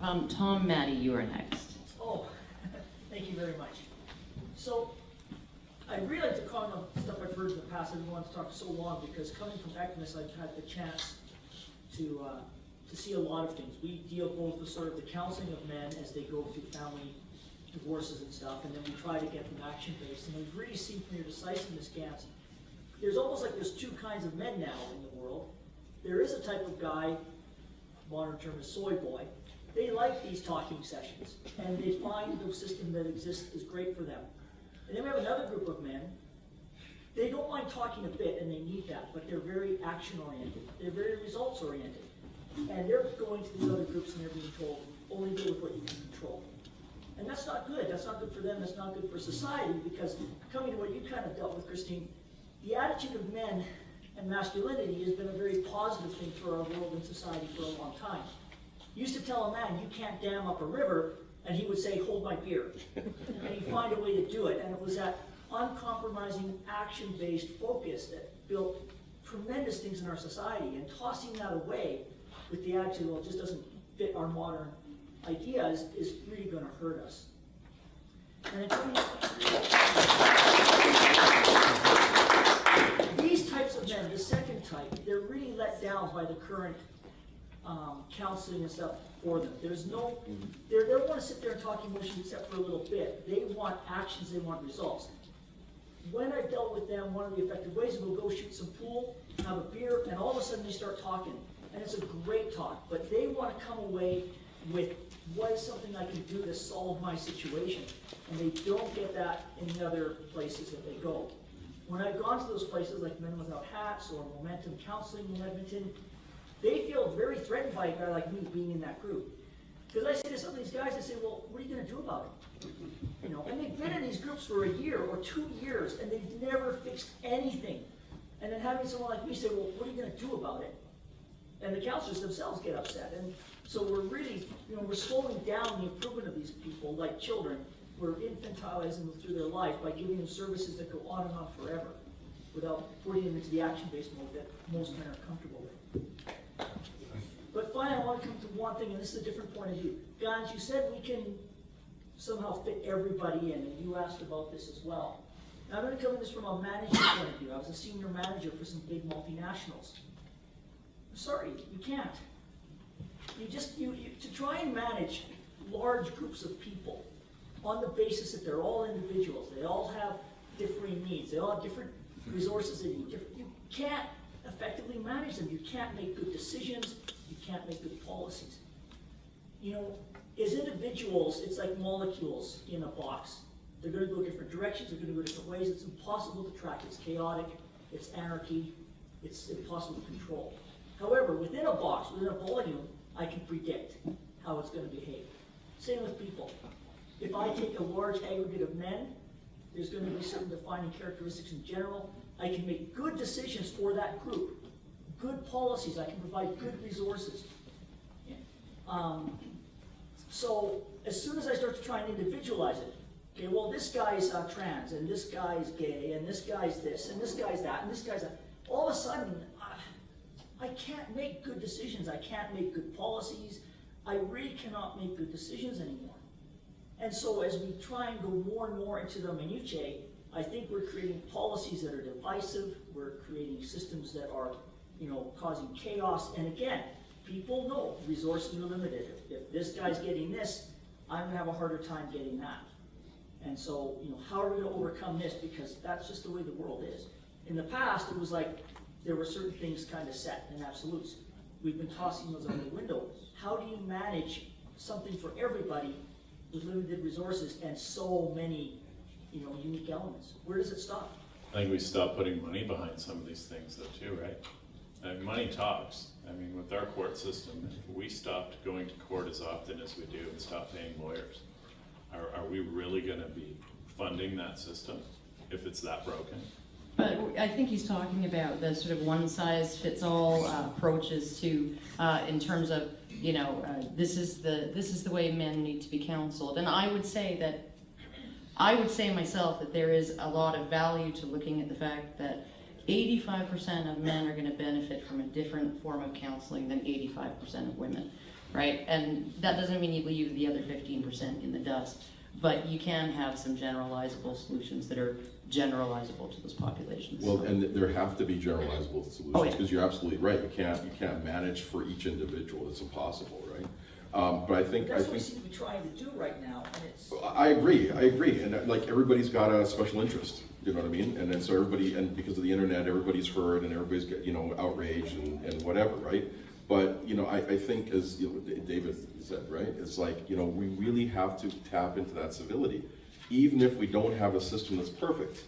Tom, Maddie, you are next. Oh, thank you very much. So, I'd really like to comment on stuff I've heard in the past. I didn't want to talk so long because coming from ECMAS, I've had the chance to see a lot of things. We deal both with sort of the counseling of men as they go through family divorces and stuff, and then we try to get them action-based. And we've really seen from your decisiveness, Gans, there's almost like there's two kinds of men now in the world. There is a type of guy, modern term is soy boy. They like these talking sessions, and they find the system that exists is great for them. And then we have another group of men. They don't mind talking a bit, and they need that, but they're very action-oriented. They're very results-oriented. And they're going to these other groups, and they're being told, only deal with what you can control. And that's not good. That's not good for them. That's not good for society, because coming to what you kind of dealt with, Christine, the attitude of men and masculinity has been a very positive thing for our world and society for a long time. You used to tell a man, you can't dam up a river, and he would say, hold my beer. And he'd find a way to do it. And it was that uncompromising, action-based focus that built tremendous things in our society. And tossing that away with the attitude, well, it just doesn't fit our modern ideas, is really going to hurt us. And these types of men, the second type, they're really let down by the current counseling and stuff for them. There's no, they don't want to sit there and talk emotions except for a little bit. They want actions, they want results. When I've dealt with them, one of the effective ways is we'll go shoot some pool, have a beer, and all of a sudden they start talking. And it's a great talk, but they want to come away with what is something I can do to solve my situation. And they don't get that in the other places that they go. When I've gone to those places like Men Without Hats or Momentum Counseling in Edmonton, they feel very threatened by a guy like me being in that group. Because I say to some of these guys, I say, well, what are you going to do about it? You know, and they've been in these groups for a year or 2 years, and they've never fixed anything. And then having someone like me say, well, what are you going to do about it? And the counselors themselves get upset. And so we're really, you know, we're slowing down the improvement of these people like children. We're infantilizing them through their life by giving them services that go on and on forever without putting them into the action-based mode that most men are comfortable with. But finally, I want to come to one thing, and this is a different point of view. Gans, you said we can somehow fit everybody in, and you asked about this as well. Now, I'm going to come at this from a management point of view. I was a senior manager for some big multinationals. I'm sorry, you can't. To try and manage large groups of people on the basis that they're all individuals, they all have differing needs, they all have different resources they need. You can't effectively manage them. You can't make good decisions. You can't make good policies. You know, as individuals, it's like molecules in a box. They're going to go different directions. They're going to go different ways. It's impossible to track. It's chaotic. It's anarchy. It's impossible to control. However, within a box, within a volume, I can predict how it's going to behave. Same with people. If I take a large aggregate of men, there's going to be certain defining characteristics in general. I can make good decisions for that group, good policies. I can provide good resources. So as soon as I start to try and individualize it, okay, well, this guy's trans, and this guy's gay, and this guy's this, and this guy's that, and this guy's that, all of a sudden, I can't make good decisions. I can't make good policies. I really cannot make good decisions anymore. And so as we try and go more and more into the minutiae, I think we're creating policies that are divisive. We're creating systems that are, you know, causing chaos. And again, people know resources are limited. If this guy's getting this, I'm going to have a harder time getting that. And so, you know, how are we going to overcome this? Because that's just the way the world is. In the past, it was like there were certain things kind of set in absolutes. We've been tossing those out the window. How do you manage something for everybody with limited resources and so many, you know, unique elements? Where does it stop? I think we stop putting money behind some of these things though too, right? And money talks. I mean, with our court system, if we stopped going to court as often as we do and stopped paying lawyers, are we really going to be funding that system if it's that broken? But I think he's talking about the sort of one-size-fits-all approaches to, in terms of, you know, this is the way men need to be counseled. And I would say myself that there is a lot of value to looking at the fact that 85% of men are going to benefit from a different form of counseling than 85% of women. right? And that doesn't mean you leave the other 15% in the dust, but you can have some generalizable solutions that are generalizable to those populations. Well, and there have to be generalizable solutions, yeah. because you're absolutely right. You can't manage for each individual. It's impossible, right? But I think That's what we seem to be trying to do right now, and it's. I agree, and like everybody's got a special interest, you know what I mean? And then so everybody, and because of the internet, everybody's heard and everybody's got, outraged and whatever, right? But, I think as David said, right? It's like, we really have to tap into that civility. Even if we don't have a system that's perfect,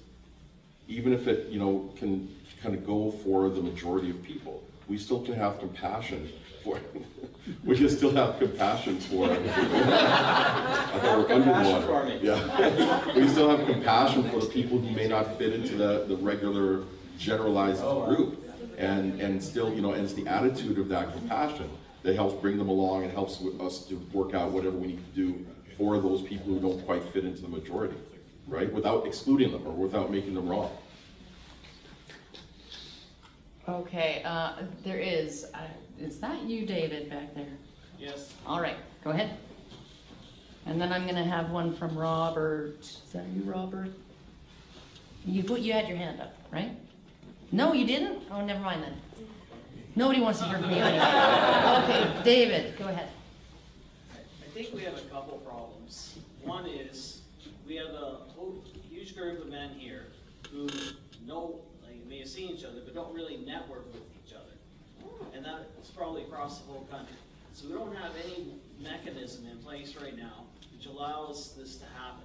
even if it, can kind of go for the majority of people, we still can have compassion for, we can still have compassion for, I thought we're underwater. Yeah. We still have compassion for the people who may not fit into the regular generalized group. And still, and it's the attitude of that compassion that helps bring them along and helps us to work out whatever we need to do for those people who don't quite fit into the majority, right? Without excluding them or without making them wrong. Okay, there is that you, David, back there? Yes. All right, go ahead. And then I'm gonna have one from Robert. Is that you, Robert? You had your hand up, right? No, you didn't? Oh, never mind then. Nobody wants to hear from you anyway. Okay, David, go ahead. I think we have a couple problems. One is we have a huge group of men here who may have seen each other, but don't really network with each other. And that's probably across the whole country. So we don't have any mechanism in place right now which allows this to happen.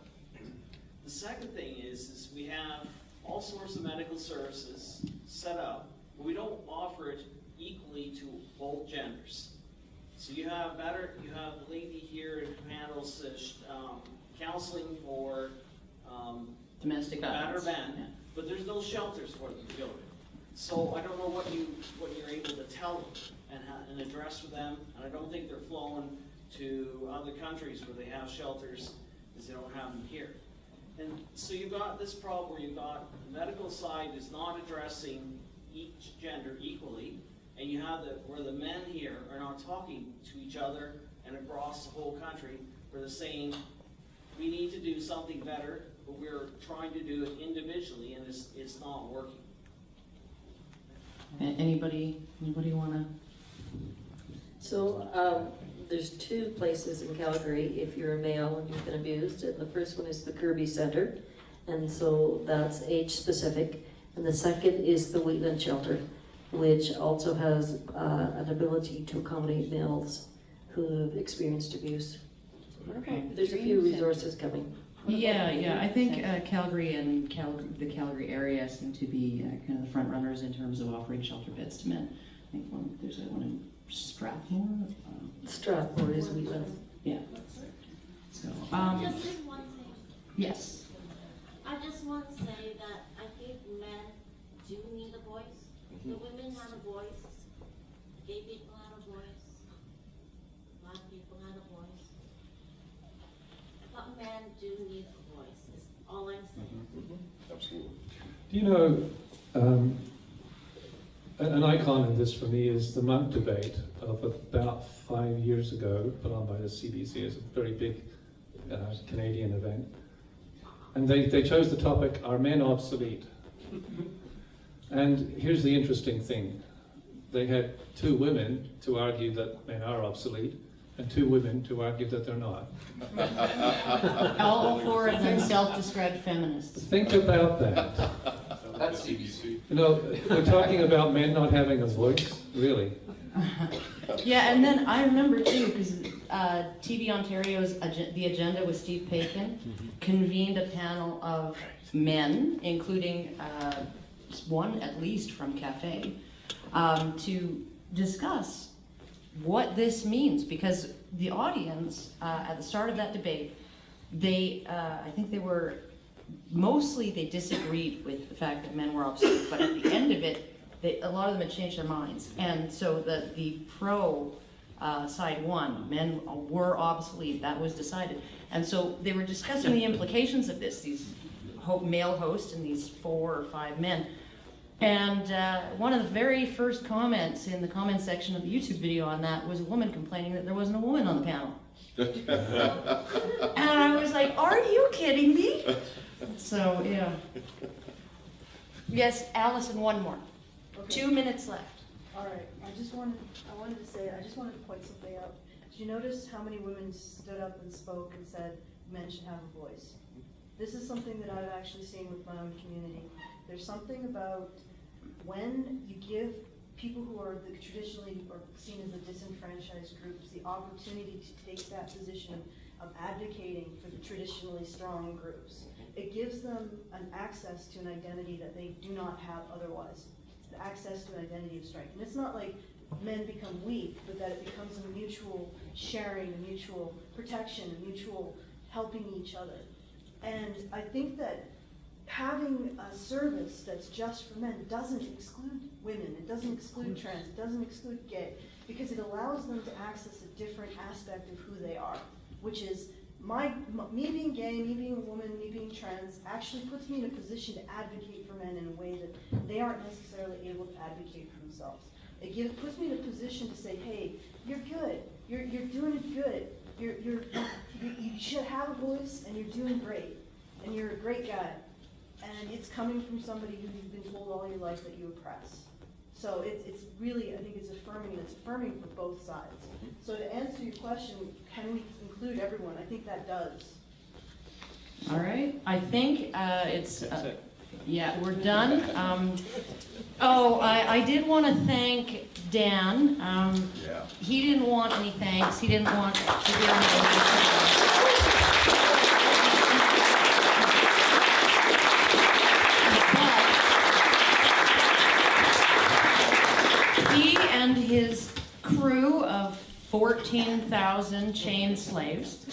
The second thing is we have all sorts of medical services set up, but we don't offer it equally to both genders. So you have a lady here who handles counseling for domestic violence, men, but there's no shelters for them to go to. So I don't know what you're able to tell them and address with them, and I don't think they're flowing to other countries where they have shelters because they don't have them here. And so you've got this problem where you've got the medical side is not addressing each gender equally, and you have where the men here are not talking to each other and across the whole country where they're saying we need to do something better, but we're trying to do it individually and it's not working. Anybody wanna? So, there's two places in Calgary if you're a male and you've been abused, and the first one is the Kirby Center, and so that's age specific, and the second is the Wheatland Shelter, which also has an ability to accommodate males who have experienced abuse. Okay. There's a few resources coming. Yeah, I think Calgary and the Calgary area seem to be kind of the front runners in terms of offering shelter beds to men. I think there's one in Strathmore. Strathmore is Wheatland. Yeah. So, Just one thing. yes. I just want to say that I think men do need a voice. The women have a voice. Gay people have a voice. Black people have a voice. But men do need a voice, is all I'm saying. Absolutely. Do you know, an icon in this for me is the Mount debate of about 5 years ago, put on by the CBC. It's a very big Canadian event. And they chose the topic, are men obsolete? And here's the interesting thing. They had two women to argue that men are obsolete, and two women to argue that they're not. All four of them self-described feminists. Think about that. That's CBC. You know, we're talking about men not having a voice, really. Yeah, and then I remember too, because TV Ontario's The Agenda with Steve Paikin convened a panel of men, including one at least from Cafe, to discuss what this means, because the audience at the start of that debate, I think they disagreed with the fact that men were obsolete, but at the end of it, a lot of them had changed their minds. And so the pro side won. Men were obsolete, that was decided. And so they were discussing the implications of this, these male hosts and these 4 or 5 men. And one of the very first comments in the comment section of the YouTube video on that was a woman complaining that there wasn't a woman on the panel. And I was like, are you kidding me? So, yeah. Yes, Allison, one more. Okay. 2 minutes left. All right, I wanted to point something out. Did you notice how many women stood up and spoke and said men should have a voice? This is something that I've actually seen with my own community. There's something about when you give people who are traditionally or seen as the disenfranchised groups the opportunity to take that position of advocating for the traditionally strong groups. It gives them an access to an identity that they do not have otherwise. The access to an identity of strength. And it's not like men become weak, but that it becomes a mutual sharing, a mutual protection, a mutual helping each other. And I think that having a service that's just for men doesn't exclude women, it doesn't exclude trans, it doesn't exclude gay, because it allows them to access a different aspect of who they are, which is me being gay, me being a woman, me being trans, actually puts me in a position to advocate for men in a way that they aren't necessarily able to advocate for themselves. It puts me in a position to say, hey, you're good, you're doing it good, you should have a voice, and you're doing great, and you're a great guy. And it's coming from somebody who you've been told all your life that you oppress. So it's really, I think it's affirming, and it's affirming for both sides. So to answer your question, can we include everyone? I think that does. All right, I think it's, yeah, we're done. I did want to thank Dan. He didn't want any thanks. He didn't want to hear anything. He and his crew of 14,000 chained slaves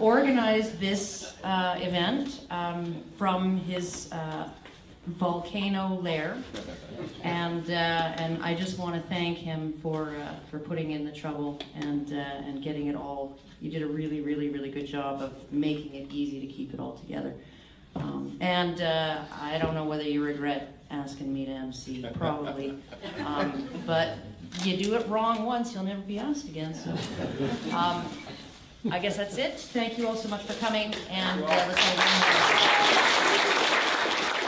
organized this event from his volcano lair, and I just want to thank him for putting in the trouble and getting it all. You did a really, really, really good job of making it easy to keep it all together. I don't know whether you regret asking me to MC, probably, but you do it wrong once, you'll never be asked again. So, I guess that's it. Thank you all so much for coming, and let's all